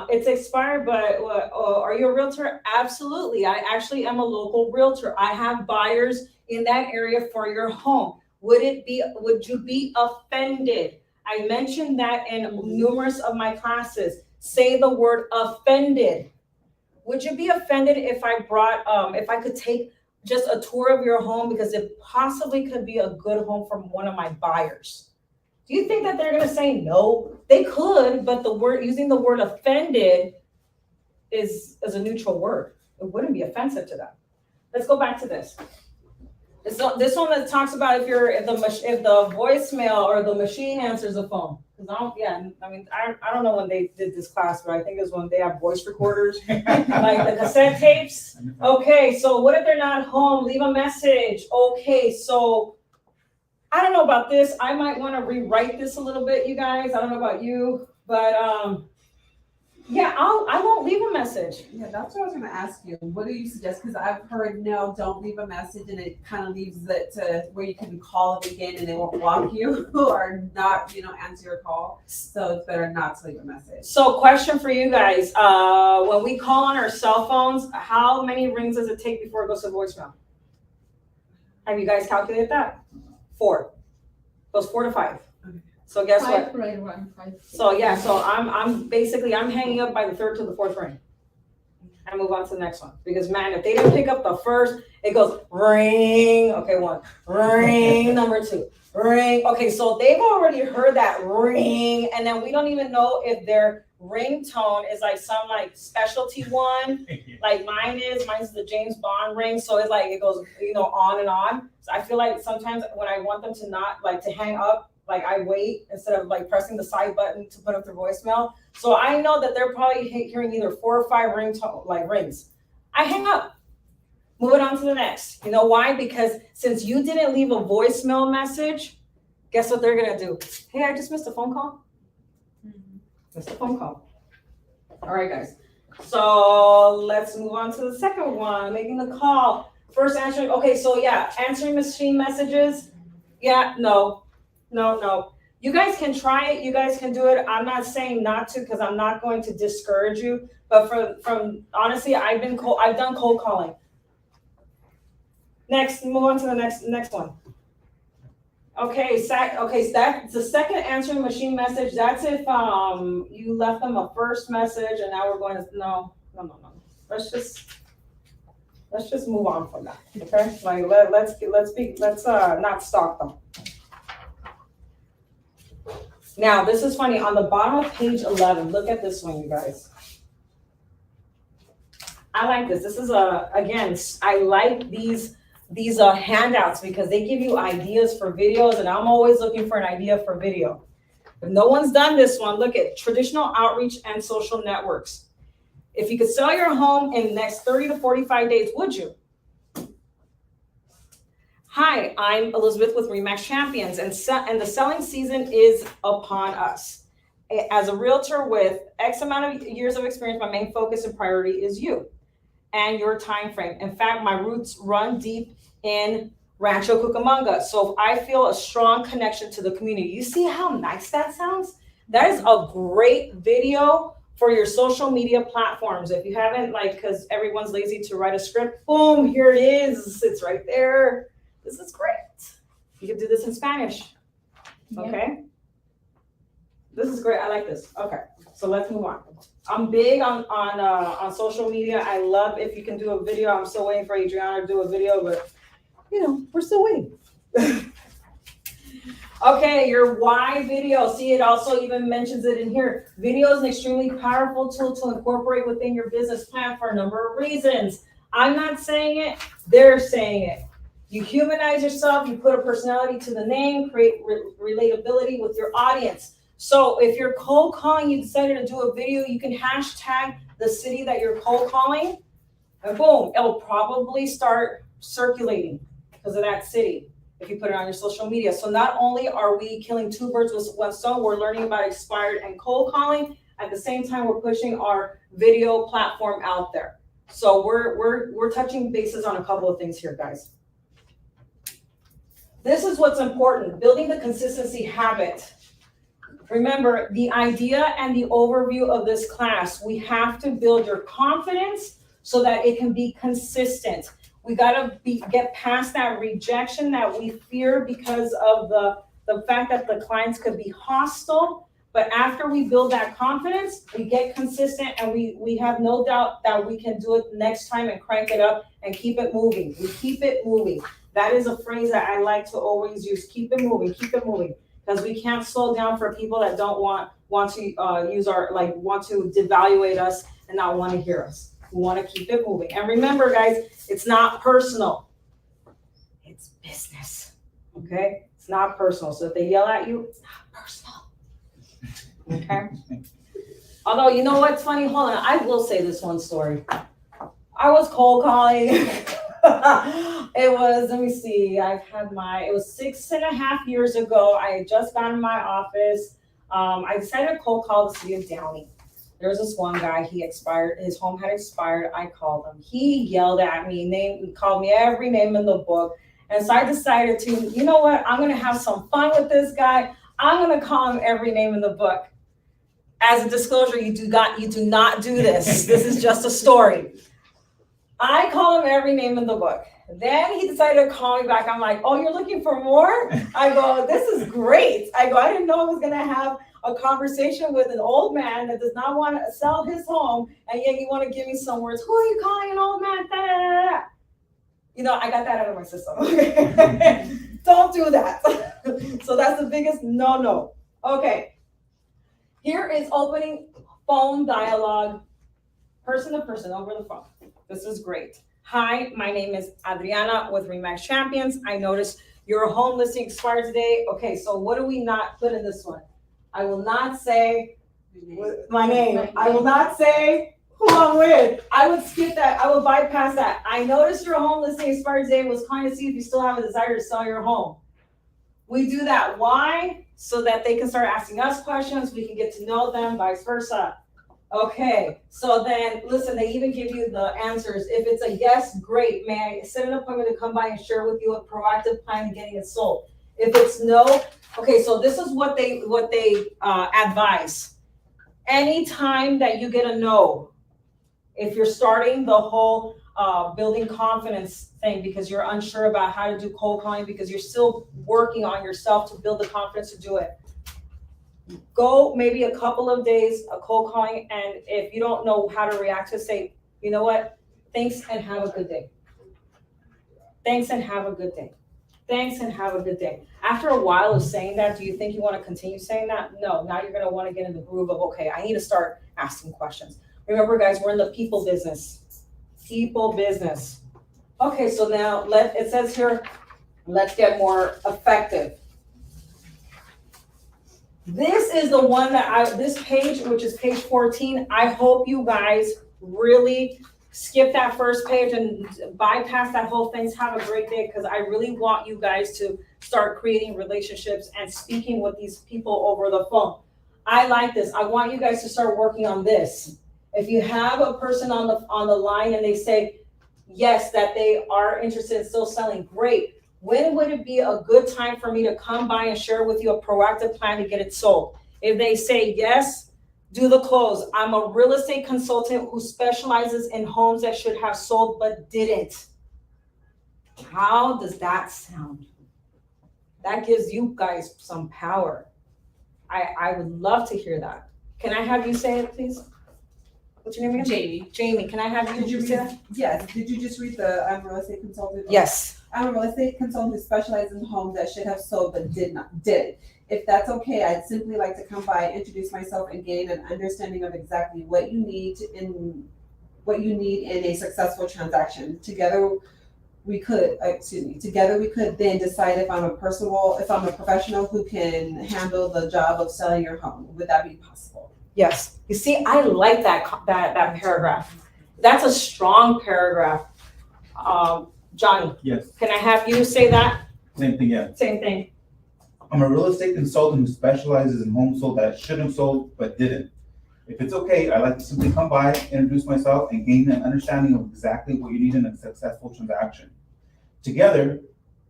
It's expired, but are you a realtor? Absolutely. I actually am a local realtor. I have buyers in that area for your home. Would you be offended? I mentioned that in numerous of my classes. Say the word offended. Would you be offended if I could take just a tour of your home because it possibly could be a good home from one of my buyers? Do you think that they're gonna say no? They could, but using the word offended is a neutral word. It wouldn't be offensive to them. Let's go back to this. This one that talks about if the voicemail or the machine answers the phone. I don't know when they did this class, but I think it's when they have voice recorders, like the cassette tapes. Okay, so what if they're not home? Leave a message. Okay, so I don't know about this. I might want to rewrite this a little bit, you guys. I don't know about you, but yeah, I won't leave a message. Yeah, that's what I was gonna ask you. What do you suggest? Because I've heard no, don't leave a message, and it kind of leaves it to where you can call them again and they won't block you or not, answer your call. So it's better not to leave a message. So question for you guys. When we call on our cell phones, how many rings does it take before it goes to voicemail? Have you guys calculated that? 4. Goes 4 to 5. Okay. So guess what? 5 right one, 5. So yeah, so I'm hanging up by the 3rd to the 4th ring. I move on to the next one. Because man, if they didn't pick up the first, it goes ring. Okay, 1. Ring. Number 2. Ring. Okay, so they've already heard that ring, and then we don't even know if their ringtone is like some specialty one, like mine's the James Bond ring. So it's like it goes, on and on. So I feel like sometimes when I want them to not to hang up, I wait instead of pressing the side button to put up their voicemail. So I know that they're probably hearing either 4 or 5 rings. I hang up. Move it on to the next. You know why? Because since you didn't leave a voicemail message, guess what they're gonna do? Hey, I just missed a phone call. Missed a phone call. All right, guys. So let's move on to the second one, making the call. First answering. Okay, so yeah, answering machine messages. Yeah, no. You guys can try it. You guys can do it. I'm not saying not to because I'm not going to discourage you. But from honestly, I've done cold calling. Next, move on to the next one. Okay, that's the second answering machine message. That's if you left them a first message, and now we're going to no. Let's just move on from that. Okay, let's not stalk them. Now this is funny. On the bottom of page 11, look at this one, you guys. I like this. This is I like these handouts because they give you ideas for videos, and I'm always looking for an idea for video. If no one's done this one, look at traditional outreach and social networks. If you could sell your home in the next 30 to 45 days, would you? Hi, I'm Elizabeth with RE/MAX Champions, and the selling season is upon us. As a realtor with X amount of years of experience, my main focus and priority is you and your time frame. In fact, my roots run deep in Rancho Cucamonga, so I feel a strong connection to the community. You see how nice that sounds? That is a great video for your social media platforms. If you haven't, because everyone's lazy to write a script, boom, here it is. It's right there. This is great. You can do this in Spanish. Okay. This is great. I like this. Okay, so let's move on. I'm big on social media. I love if you can do a video. I'm still waiting for Adriana to do a video, but we're still waiting. Okay, your why video. See, it also even mentions it in here. Video is an extremely powerful tool to incorporate within your business plan for a number of reasons. I'm not saying it, they're saying it. You humanize yourself, you put a personality to the name, create relatability with your audience. So if you're cold calling, you decided to do a video, you can hashtag the city that you're cold calling, and boom, it'll probably start circulating because of that city if you put it on your social media. So not only are we killing 2 birds with 1 stone, we're learning about expired and cold calling. At the same time, we're pushing our video platform out there. So we're touching bases on a couple of things here, guys. This is what's important, building the consistency habit. Remember, the idea and the overview of this class, we have to build your confidence so that it can be consistent. We gotta get past that rejection that we fear because of the fact that the clients could be hostile. But after we build that confidence, we get consistent, and we have no doubt that we can do it next time and crank it up and keep it moving. We keep it moving. That is a phrase that I like to always use. Keep it moving, keep it moving. Because we can't slow down for people that don't want to use our, like, want to devaluate us and not want to hear us. We want to keep it moving. And remember, guys, it's not personal. It's business. Okay? It's not personal. So if they yell at you, it's not personal. Okay? Although, you know what's funny? Hold on. I will say this one story. I was cold calling. It was, let me see, it was 6.5 years ago. I had just gotten in my office. I decided to cold call the city of Downey. There was this one guy, his home had expired. I called him. He yelled at me, called me every name in the book. And so I decided to, you know what, I'm gonna have some fun with this guy. I'm gonna call him every name in the book. As a disclosure, you do not do this. This is just a story. I call him every name in the book. Then he decided to call me back. I'm like, oh, you're looking for more? I go, this is great. I go, I didn't know I was gonna have a conversation with an old man that does not want to sell his home, and yet you want to give me some words. Who are you calling an old man? Da, da, da, da. You know, I got that out of my system. Don't do that. So that's the biggest no. Okay. Here is opening phone dialogue, person to person over the phone. This is great. Hi, my name is Adriana with RE/MAX Champions. I noticed your home listing expired today. Okay, so what do we not put in this one? I will not say my name. I will not say who I'm with. I would skip that. I would bypass that. I noticed your home listing expired today and was calling to see if you still have a desire to sell your home. We do that. Why? So that they can start asking us questions. We can get to know them, vice versa. Okay, so then, listen, they even give you the answers. If it's a yes, great, may I set an appointment to come by and share with you a proactive plan in getting it sold? If it's no, okay, so this is what they advise. Anytime that you get a no, if you're starting the whole building confidence thing because you're unsure about how to do cold calling because you're still working on yourself to build the confidence to do it, go maybe a couple of days of cold calling, and if you don't know how to react to, say, you know what, thanks and have a good day. Thanks and have a good day. Thanks and have a good day. After a while of saying that, do you think you want to continue saying that? No, now you're going to want to get in the groove of, okay, I need to start asking questions. Remember, guys, we're in the people business. People business. Okay, so now it says here, let's get more effective. This is the one that this page, which is page 14, I hope you guys really skip that first page and bypass that whole thing. Have a great day, because I really want you guys to start creating relationships and speaking with these people over the phone. I like this. I want you guys to start working on this. If you have a person on the line and they say, yes, that they are interested in still selling, great. When would it be a good time for me to come by and share with you a proactive plan to get it sold? If they say yes, do the close. I'm a real estate consultant who specializes in homes that should have sold but didn't. How does that sound? That gives you guys some power. I would love to hear that. Can I have you say it, please? What's your name again? Jamie. Jamie, can I have you say that? Yes. Did you just read the I'm a real estate consultant? Yes. I'm a real estate consultant who specializes in homes that should have sold but didn't. If that's okay, I'd simply like to come by, introduce myself, and gain an understanding of exactly what you need in a successful transaction. Together we could then decide if I'm a professional who can handle the job of selling your home. Would that be possible? Yes. You see, I like that paragraph. That's a strong paragraph. Johnny. Yes. Can I have you say that? Same thing, yeah. Same thing. I'm a real estate consultant who specializes in homes sold that should have sold but didn't. If it's okay, I'd like to simply come by, introduce myself, and gain an understanding of exactly what you need in a successful transaction. Together,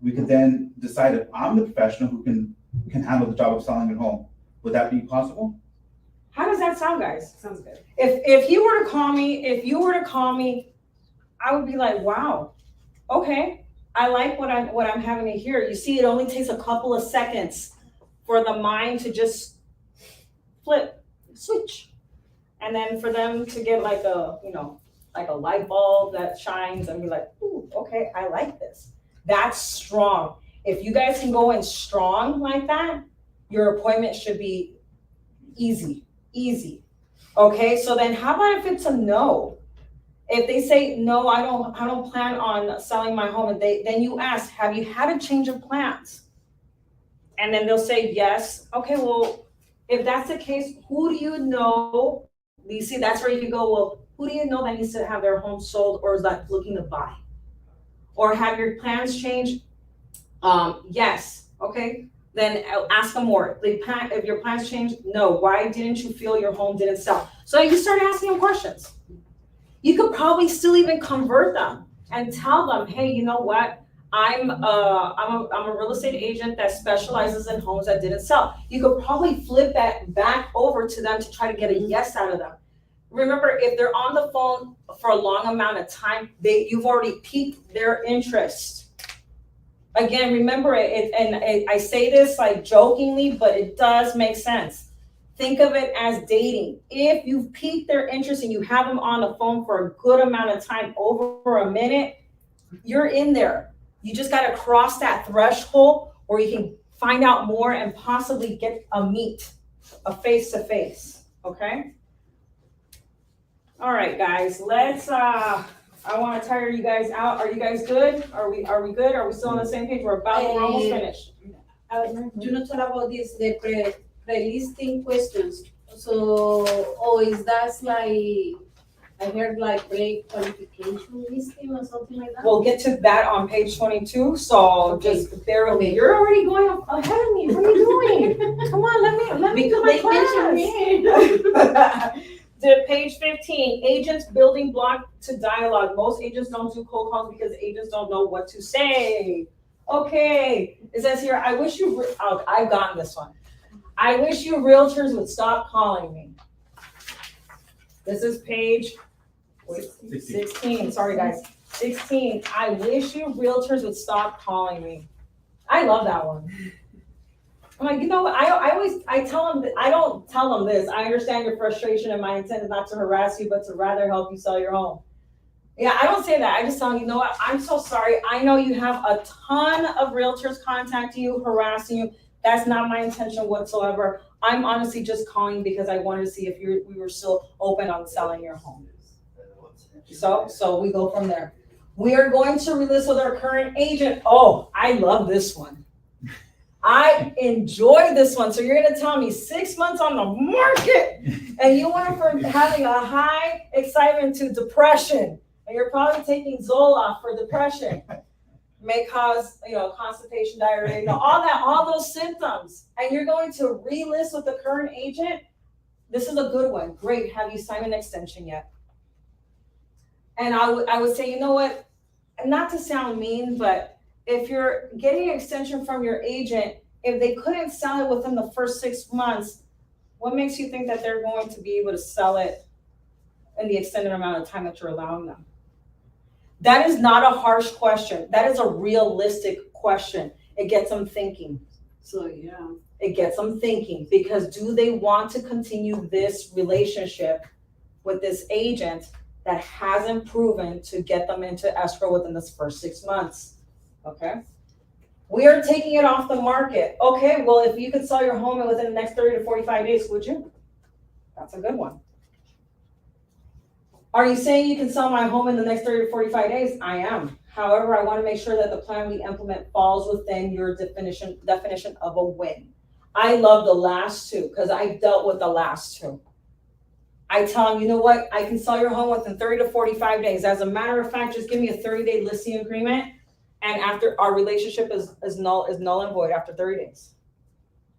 we could then decide if I'm the professional who can handle the job of selling your home. Would that be possible? How does that sound, guys? Sounds good. If you were to call me, I would be like, wow, okay, I like what I'm having to hear. You see, it only takes a couple of seconds for the mind to just switch. And then for them to get like a light bulb that shines and be like, ooh, okay, I like this. That's strong. If you guys can go in strong like that, your appointment should be easy. Okay, so then how about if it's a no? If they say, no, I don't plan on selling my home, and then you ask, have you had a change of plans? And then they'll say yes. Okay, well, if that's the case, who do you know? You see, that's where you go, well, who do you know that needs to have their home sold or is like looking to buy? Or have your plans changed? Yes. Okay. Then ask them more. If your plans changed, no. Why didn't you feel your home didn't sell? So you start asking them questions. You could probably still even convert them and tell them, hey, you know what? I'm a real estate agent that specializes in homes that didn't sell. You could probably flip that back over to them to try to get a yes out of them. Remember, if they're on the phone for a long amount of time, you've already piqued their interest. Again, remember it, and I say this like jokingly, but it does make sense. Think of it as dating. If you've piqued their interest and you have them on the phone for a good amount of time, over a minute, you're in there. You just got to cross that threshold where you can find out more and possibly get a face-to-face, okay? All right, guys, I want to tire you guys out. Are you guys good? Are we good? Are we still on the same page? We're almost finished. Do not talk about this, the pre-listing questions. So, is that like, I heard like pre-qualification listing or something like that? We'll get to that on page 22, so just bear with me. You're already going ahead of me. What are you doing? Come on, let me do my class. Page 15, agents building block to dialogue. Most agents don't do cold calls because agents don't know what to say. Okay, it says here, I've gotten this one. I wish you realtors would stop calling me. This is page 16. Sorry, guys. 16. I wish you realtors would stop calling me. I love that one. I'm like, you know what? I tell them, I don't tell them this. I understand your frustration and my intent is not to harass you, but to rather help you sell your home. Yeah, I don't say that. I just tell them, you know what? I'm so sorry. I know you have a ton of realtors contacting you, harassing you. That's not my intention whatsoever. I'm honestly just calling because I wanted to see if we were still open on selling your home. So we go from there. We are going to relist with our current agent. Oh, I love this one. I enjoy this one. So you're going to tell me 6 months on the market and you went from having a high excitement to depression. And you're probably taking Zoloft for depression. May cause, constipation, diarrhea, all those symptoms. And you're going to relist with the current agent. This is a good one. Great. Have you signed an extension yet? And I would say, you know what? Not to sound mean, but if you're getting an extension from your agent, if they couldn't sell it within the first 6 months, what makes you think that they're going to be able to sell it in the extended amount of time that you're allowing them? That is not a harsh question. That is a realistic question. It gets them thinking. So, yeah. It gets them thinking because do they want to continue this relationship with this agent that hasn't proven to get them into escrow within this first 6 months? Okay. We are taking it off the market. Okay, well, if you could sell your home within the next 30 to 45 days, would you? That's a good one. Are you saying you can sell my home in the next 30 to 45 days? I am. However, I want to make sure that the plan we implement falls within your definition of a win. I love the last two because I dealt with the last two. I tell them, you know what? I can sell your home within 30 to 45 days. As a matter of fact, just give me a 30-day listing agreement. And after our relationship is null and void after 30 days.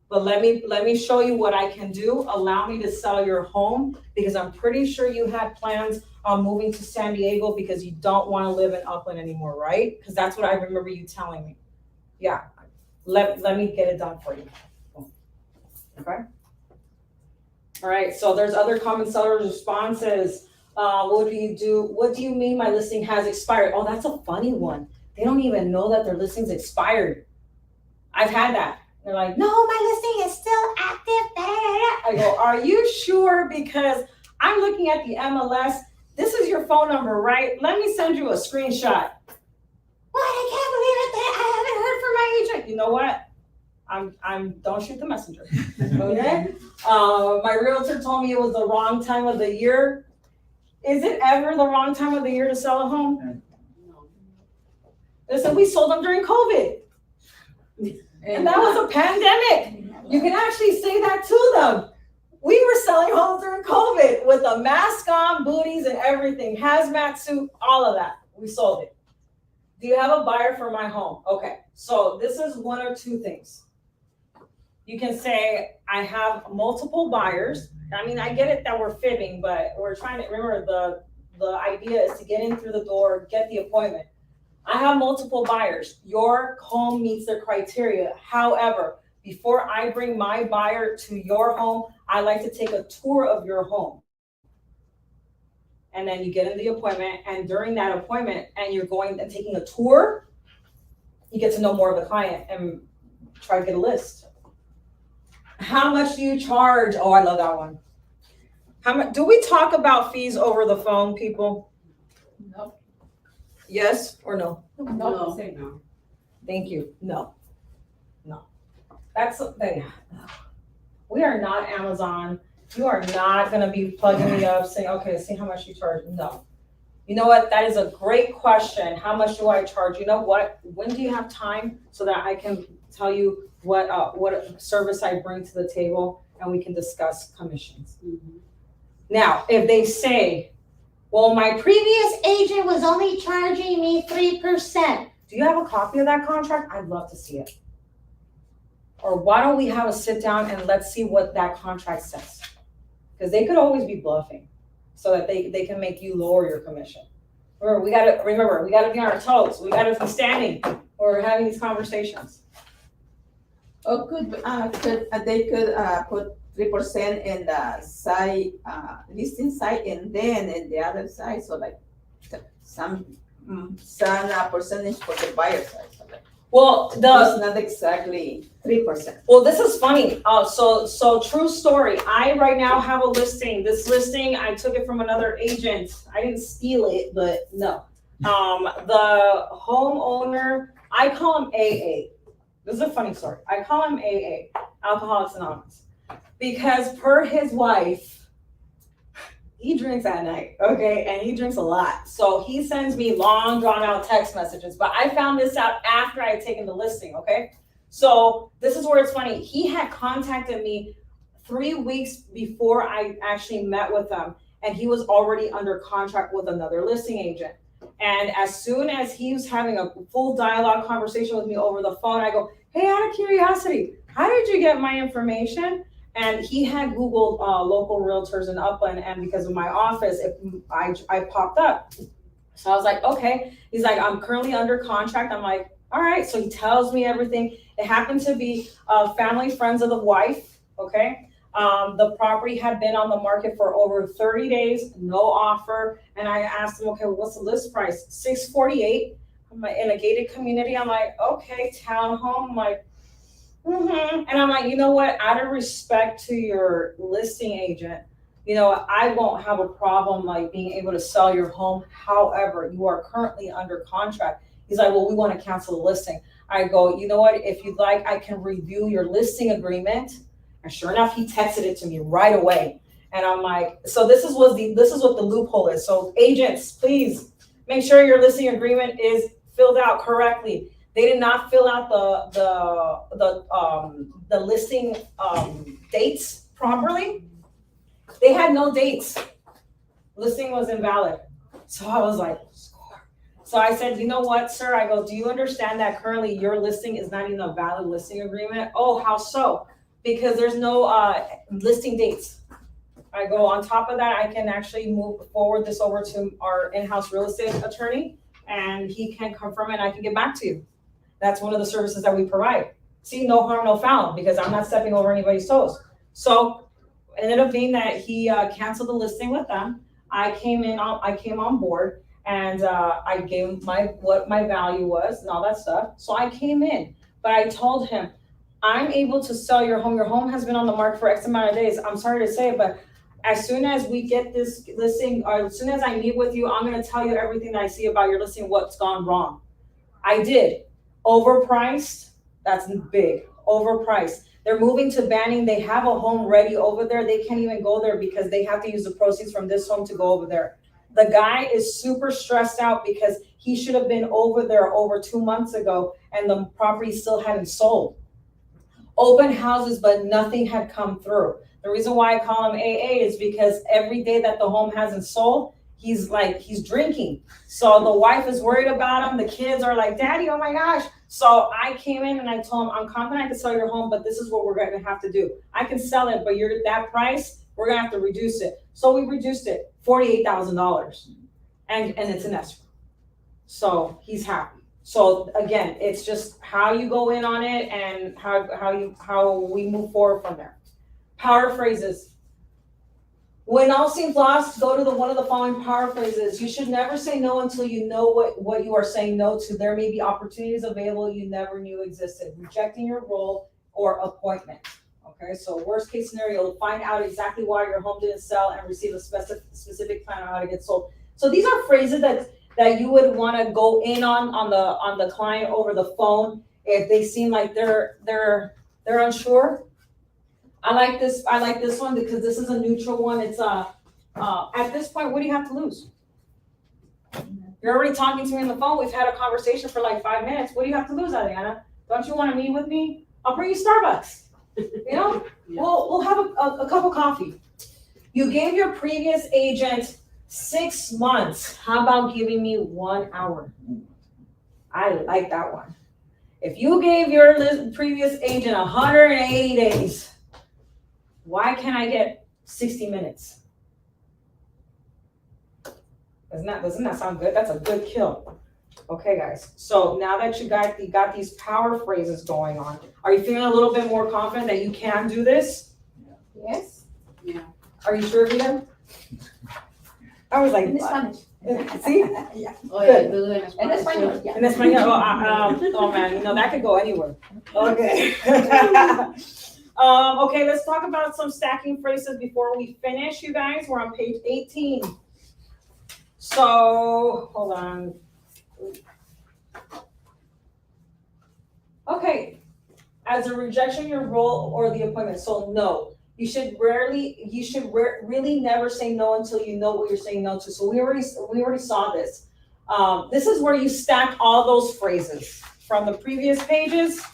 But let me show you what I can do. Allow me to sell your home because I'm pretty sure you had plans on moving to San Diego because you don't want to live in Upland anymore, right? Because that's what I remember you telling me. Yeah, let me get it done for you. Okay. All right, so there's other common sellers responses. What do you mean my listing has expired? Oh, that's a funny one. They don't even know that their listing's expired. I've had that. They're like, no, my listing is still active. I go, are you sure? Because I'm looking at the MLS. This is your phone number, right? Let me send you a screenshot. What? I can't believe it. I haven't heard from my agent. You know what? Don't shoot the messenger. Okay? My realtor told me it was the wrong time of the year. Is it ever the wrong time of the year to sell a home? They said we sold them during COVID. And that was a pandemic. You can actually say that to them. We were selling homes during COVID with a mask on, booties and everything, hazmat suit, all of that. We sold it. Do you have a buyer for my home? Okay, so this is one or two things. You can say, I have multiple buyers. I mean, I get it that we're fibbing, but we're trying to remember the idea is to get in through the door, get the appointment. I have multiple buyers. Your home meets their criteria. However, before I bring my buyer to your home, I like to take a tour of your home. And then you get in the appointment, and during that appointment, and you're going and taking a tour, you get to know more of the client and try to get a list. How much do you charge? Oh, I love that one. How much do we talk about fees over the phone, people? No. Yes or no? No, say no. Thank you. No. That's we are not Amazon. You are not gonna be plugging me up saying, okay, see how much you charge. No. You know what? That is a great question. How much do I charge? You know what? When do you have time so that I can tell you what service I bring to the table and we can discuss commissions? Mhm. Now, if they say, well, my previous agent was only charging me 3%. Do you have a copy of that contract? I'd love to see it. Or why don't we have a sit down and let's see what that contract says? Because they could always be bluffing so that they can make you lower your commission. Remember, we gotta be on our toes. We gotta be standing when we're having these conversations. Or they could put 3% in the side, listing side, and then in the other side, so like some percentage for the buyer side. So like, Well, it's not exactly 3%. Well, this is funny. So true story. I right now have a listing. This listing, I took it from another agent. I didn't steal it, but no. The homeowner, I call him AA. This is a funny story. I call him AA, Alcoholics Anonymous, because per his wife, he drinks at night, okay? And he drinks a lot. So he sends me long, drawn out text messages. But I found this out after I had taken the listing, okay? So this is where it's funny. He had contacted me 3 weeks before I actually met with him. And he was already under contract with another listing agent. And as soon as he was having a full dialogue conversation with me over the phone, I go, hey, out of curiosity, how did you get my information? And he had Googled local realtors in Upland, and because of my office, I popped up. So I was like, okay. He's like, I'm currently under contract. I'm like, all right. So he tells me everything. It happened to be family friends of the wife, okay? The property had been on the market for over 30 days, no offer. And I asked him, okay, what's the list price? $648. I'm like, in a gated community. I'm like, okay, townhome. I'm like, and I'm like, you know what? Out of respect to your listing agent, you know, I won't have a problem like being able to sell your home. However, you are currently under contract. He's like, well, we want to cancel the listing. I go, you know what? If you'd like, I can review your listing agreement. And sure enough, he texted it to me right away. And I'm like, so this is what the loophole is. So agents, please make sure your listing agreement is filled out correctly. They did not fill out the listing dates properly. They had no dates. Listing was invalid. So I was like, score. So I said, you know what, sir? I go, do you understand that currently your listing is not even a valid listing agreement? Oh, how so? Because there's no listing dates. I go, on top of that, I can actually forward this over to our in-house real estate attorney, and he can confirm it, and I can get back to you. That's one of the services that we provide. See, no harm, no foul, because I'm not stepping over anybody's toes. So ended up being that he canceled the listing with them. I came on board, and I gave him what my value was and all that stuff. So I came in, but I told him, I'm able to sell your home. Your home has been on the market for X amount of days. I'm sorry to say it, but as soon as we get this listing, or as soon as I meet with you, I'm gonna tell you everything that I see about your listing, what's gone wrong. I did. Overpriced, that's big, overpriced. They're moving to Banning. They have a home ready over there. They can't even go there because they have to use the proceeds from this home to go over there. The guy is super stressed out because he should have been over there over 2 months ago and the property still hadn't sold. Open houses, but nothing had come through. The reason why I call him AA is because every day that the home hasn't sold, he's drinking. So the wife is worried about him. The kids are like, Daddy, oh my gosh. So I came in and I told him, I'm confident I can sell your home, but this is what we're going to have to do. I can sell it, but you're that price, we're going to have to reduce it. So we reduced it, $48,000. And it's an escrow. So he's happy. So again, it's just how you go in on it and how we move forward from there. Power phrases. When all seems lost, go to one of the following power phrases. You should never say no until you know what you are saying no to. There may be opportunities available you never knew existed. Rejecting your role or appointment. Okay, so worst case scenario, you'll find out exactly why your home didn't sell and receive a specific plan on how to get sold. So these are phrases that you would want to go in on the client over the phone if they seem like they're unsure. I like this one because this is a neutral one. It's at this point, what do you have to lose? You're already talking to me on the phone. We've had a conversation for like 5 minutes. What do you have to lose, Adriana? Don't you want to meet with me? I'll bring you Starbucks. You know, Yeah. we'll have a cup of coffee. You gave your previous agent 6 months. How about giving me 1 hour? I like that one. If you gave your previous agent 180 days, why can't I get 60 minutes? Doesn't that sound good? That's a good kill. Okay, guys. So now that you got these power phrases going on, are you feeling a little bit more confident that you can do this? Yes. Yeah. Are you sure, Vita? I was like, In Spanish. see? Yeah. Good. En español, yeah. In Espanol, oh man, no, that could go anywhere. Okay. Okay, let's talk about some stacking phrases before we finish, you guys. We're on page 18. So, hold on. Okay, as a rejection, your role or the appointment. So no, you should really never say no until you know what you're saying no to. So we already saw this. This is where you stack all those phrases from the previous pages.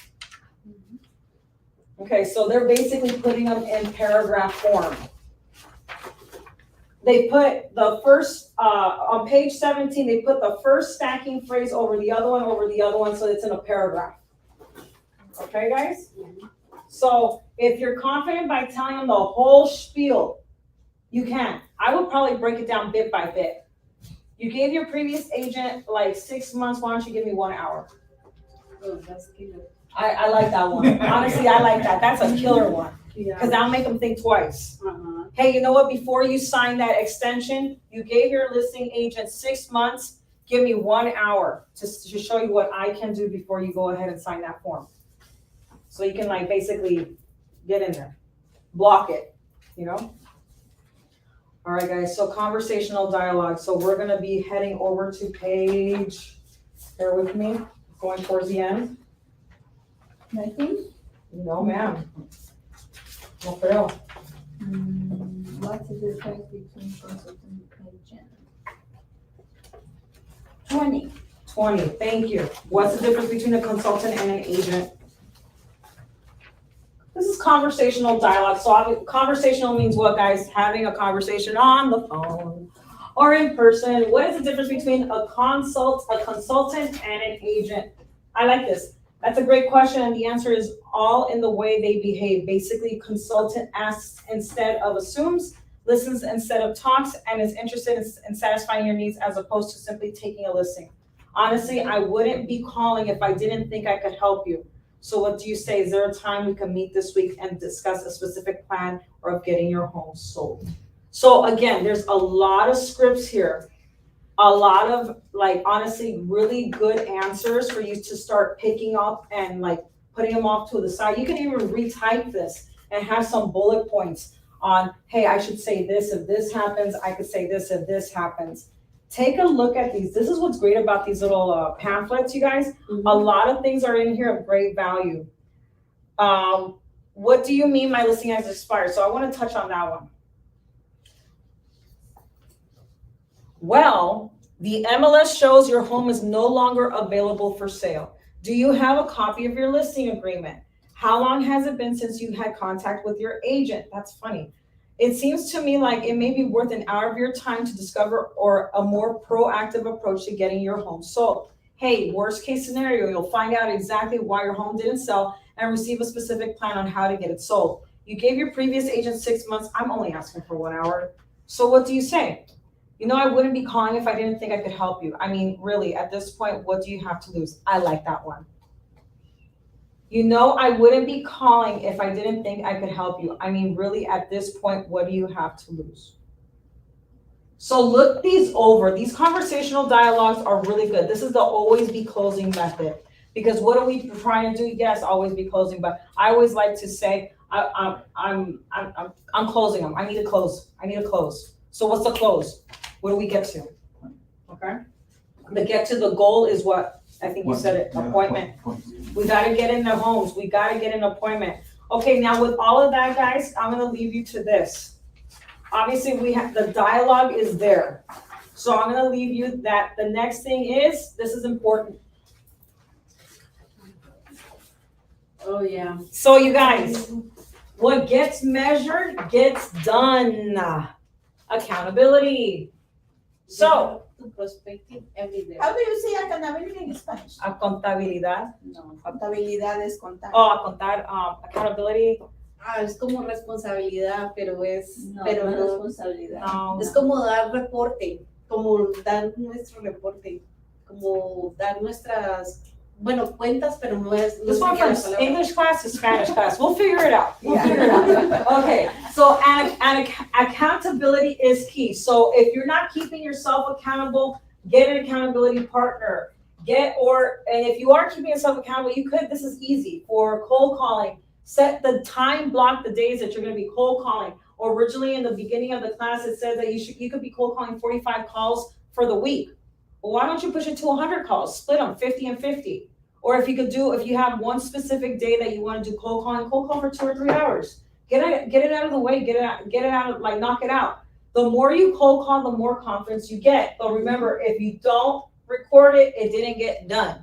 Okay, so they're basically putting them in paragraph form. They put the first, on page 17, they put the first stacking phrase over the other one, so it's in a paragraph. Okay, guys? So if you're confident by telling them the whole spiel, you can. I would probably break it down bit by bit. You gave your previous agent like 6 months, why don't you give me 1 hour? Oh, that's cute. I like that one. Honestly, I like that. That's a killer one. Yeah. Because that'll make them think twice. Uh-huh. Hey, you know what? Before you sign that extension, you gave your listing agent 6 months. Give me 1 hour to show you what I can do before you go ahead and sign that form. So you can like basically get in there, block it, you know? All right, guys, so conversational dialogue. So we're gonna be heading over to page, bear with me, going towards the end. 19? No, ma'am. No, for real. What's the difference between consultant and agent? 20. 20, thank you. What's the difference between a consultant and an agent? This is conversational dialogue. So conversational means what, guys? Having a conversation on the phone or in person. What is the difference between a consultant and an agent? I like this. That's a great question, and the answer is all in the way they behave. Basically, consultant asks instead of assumes, listens instead of talks, and is interested in satisfying your needs as opposed to simply taking a listing. Honestly, I wouldn't be calling if I didn't think I could help you. So what do you say? Is there a time we can meet this week and discuss a specific plan or of getting your home sold? So again, there's a lot of scripts here, a lot of like honestly really good answers for you to start picking up and like putting them off to the side. You can even retype this and have some bullet points on, hey, I should say this if this happens. I could say this if this happens. Take a look at these. This is what's great about these little pamphlets, you guys. A lot of things are in here of great value. What do you mean my listing has expired? So I want to touch on that one. Well, the MLS shows your home is no longer available for sale. Do you have a copy of your listing agreement? How long has it been since you had contact with your agent? That's funny. It seems to me like it may be worth an hour of your time to discover or a more proactive approach to getting your home sold. Hey, worst case scenario, you'll find out exactly why your home didn't sell and receive a specific plan on how to get it sold. You gave your previous agent 6 months. I'm only asking for 1 hour. So what do you say? You know, I wouldn't be calling if I didn't think I could help you. I mean, really, at this point, what do you have to lose? I like that one. You know, I wouldn't be calling if I didn't think I could help you. I mean, really, at this point, what do you have to lose? So look these over. These conversational dialogues are really good. This is the always be closing method. Because what are we trying to do? Yes, always be closing. But I always like to say, I'm closing them. I need to close. I need to close. So what's the close? What do we get to? Okay. The get to the goal is what? I think you said it, appointment. We gotta get in their homes. We gotta get an appointment. Okay, now with all of that, guys, I'm gonna leave you to this. Obviously, we have, the dialogue is there. So I'm gonna leave you that the next thing is, this is important. Oh, yeah. So you guys, what gets measured gets done. Accountability. So, To prospective every day. How do you say accountability in Spanish? accountabilidad. No, contabilidad es contar. Oh, a contar, accountability. Es como responsabilidad, pero es, No, pero no es no. responsabilidad. No. Es como dar reporte, como dar nuestro reporte, como dar nuestras, bueno, cuentas, pero no es. No This sé one qué from la palabra. English class to Spanish class. We'll figure it out. We'll Yeah. figure it out. Okay, so accountability is key. So if you're not keeping yourself accountable, get an accountability partner. And if you are keeping yourself accountable, this is easy for cold calling. Set the time block, the days that you're gonna be cold calling. Originally in the beginning of the class, it said that you could be cold calling 45 calls for the week. Well, why don't you push it to 100 calls? Split them 50 and 50. Or if you have one specific day that you want to do cold call for 2 or 3 hours. Get it out of the way, get it out, like knock it out. The more you cold call, the more confidence you get. But remember, if you don't record it, it didn't get done.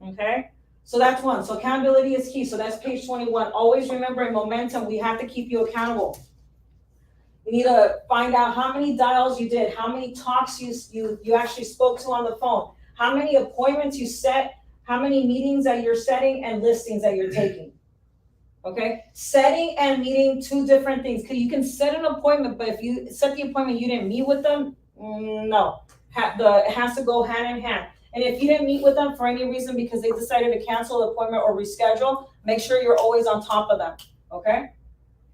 Okay? So that's one. So accountability is key. So that's page 21. Always remember in momentum, we have to keep you accountable. You need to find out how many dials you did, how many talks you actually spoke to on the phone, how many appointments you set, how many meetings that you're setting and listings that you're taking. Okay? Setting and meeting, two different things. Because you can set an appointment, but if you set the appointment, you didn't meet with them, no. It has to go hand in hand. And if you didn't meet with them for any reason because they decided to cancel the appointment or reschedule, make sure you're always on top of them. Okay?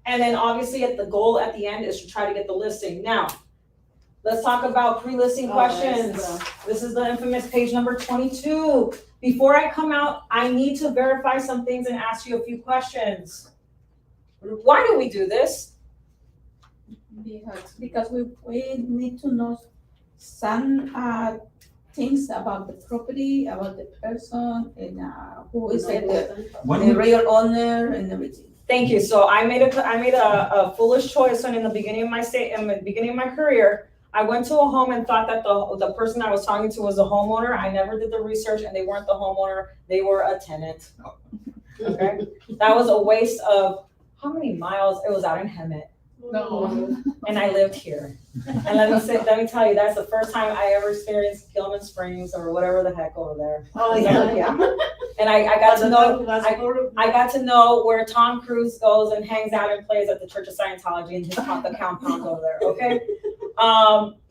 And then obviously the goal at the end is to try to get the listing. Now, let's talk about pre-listing questions. This is the infamous page number 22. Before I come out, I need to verify some things and ask you a few questions. Why do we do this? Because we need to know some things about the property, about the person, and who is the real owner and everything. Thank you. So I made a foolish choice when in the beginning of my career, I went to a home and thought that the person I was talking to was a homeowner. I never did the research and they weren't the homeowner. They were a tenant. Okay. That was a waste of how many miles? It was out in Hemet. No. And I lived here. And let me tell you, that's the first time I ever experienced Gilman Springs or whatever the heck over there. Oh, yeah. And I got to know where Tom Cruise goes and hangs out and plays at the Church of Scientology and the compound over there, okay?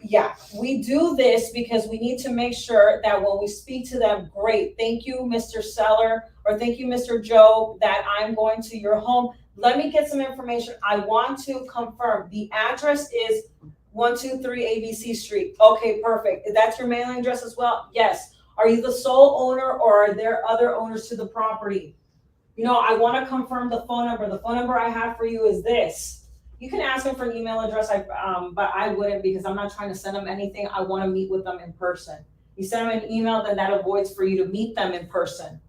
Yeah, we do this because we need to make sure that when we speak to them, great, thank you, Mr. Seller, or thank you, Mr. Joe, that I'm going to your home. Let me get some information. I want to confirm the address is 123 ABC Street. Okay, perfect. That's your mailing address as well? Yes. Are you the sole owner or are there other owners to the property? You know, I want to confirm the phone number. The phone number I have for you is this. You can ask them for an email address, but I wouldn't because I'm not trying to send them anything. I want to meet with them in person. You send them an email, then that avoids for you to meet them in person.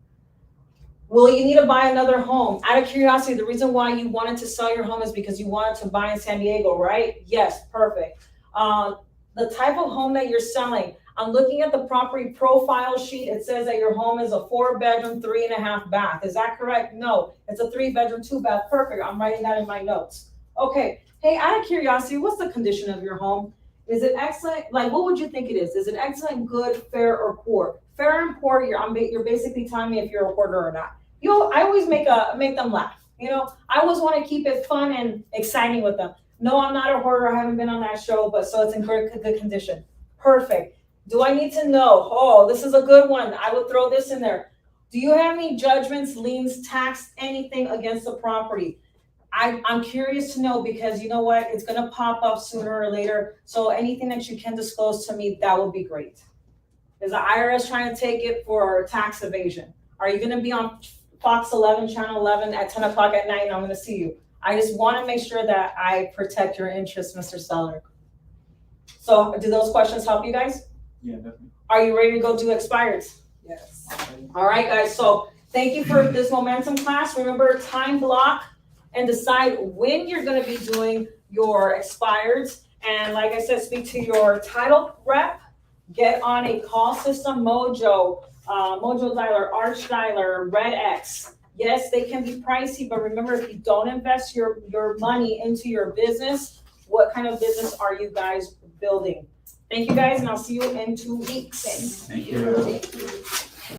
Will you need to buy another home? Out of curiosity, the reason why you wanted to sell your home is because you wanted to buy in San Diego, right? Yes, perfect. The type of home that you're selling, I'm looking at the property profile sheet. It says that your home is a 4-bedroom, 3.5 bath. Is that correct? No, it's a 3-bedroom, 2-bath. Perfect. I'm writing that in my notes. Okay. Hey, out of curiosity, what's the condition of your home? Is it excellent? Like, what would you think it is? Is it excellent, good, fair, or poor? Fair and poor, you're basically telling me if you're a hoarder or not. I always make them laugh. You know, I always want to keep it fun and exciting with them. No, I'm not a hoarder. I haven't been on that show, but so it's in good condition. Perfect. Do I need to know? Oh, this is a good one. I would throw this in there. Do you have any judgments, liens, tax, anything against the property? I'm curious to know because you know what? It's going to pop up sooner or later. So anything that you can disclose to me, that would be great. Is the IRS trying to take it for tax evasion? Are you going to be on Fox 11, Channel 11 at 10 o'clock at night and I'm going to see you? I just want to make sure that I protect your interests, Mr. Seller. So do those questions help you guys? Yeah, definitely. Are you ready to go do expireds? Yes. All right, guys. So thank you for this momentum class. Remember, time block and decide when you're going to be doing your expireds. And like I said, speak to your title rep. Get on a call system, Mojo, Mojo Dialer, Arch Dialer, Red X. Yes, they can be pricey, but remember, if you don't invest your money into your business, what kind of business are you guys building? Thank you guys, and I'll see you in 2 weeks. Thank you. Thank you.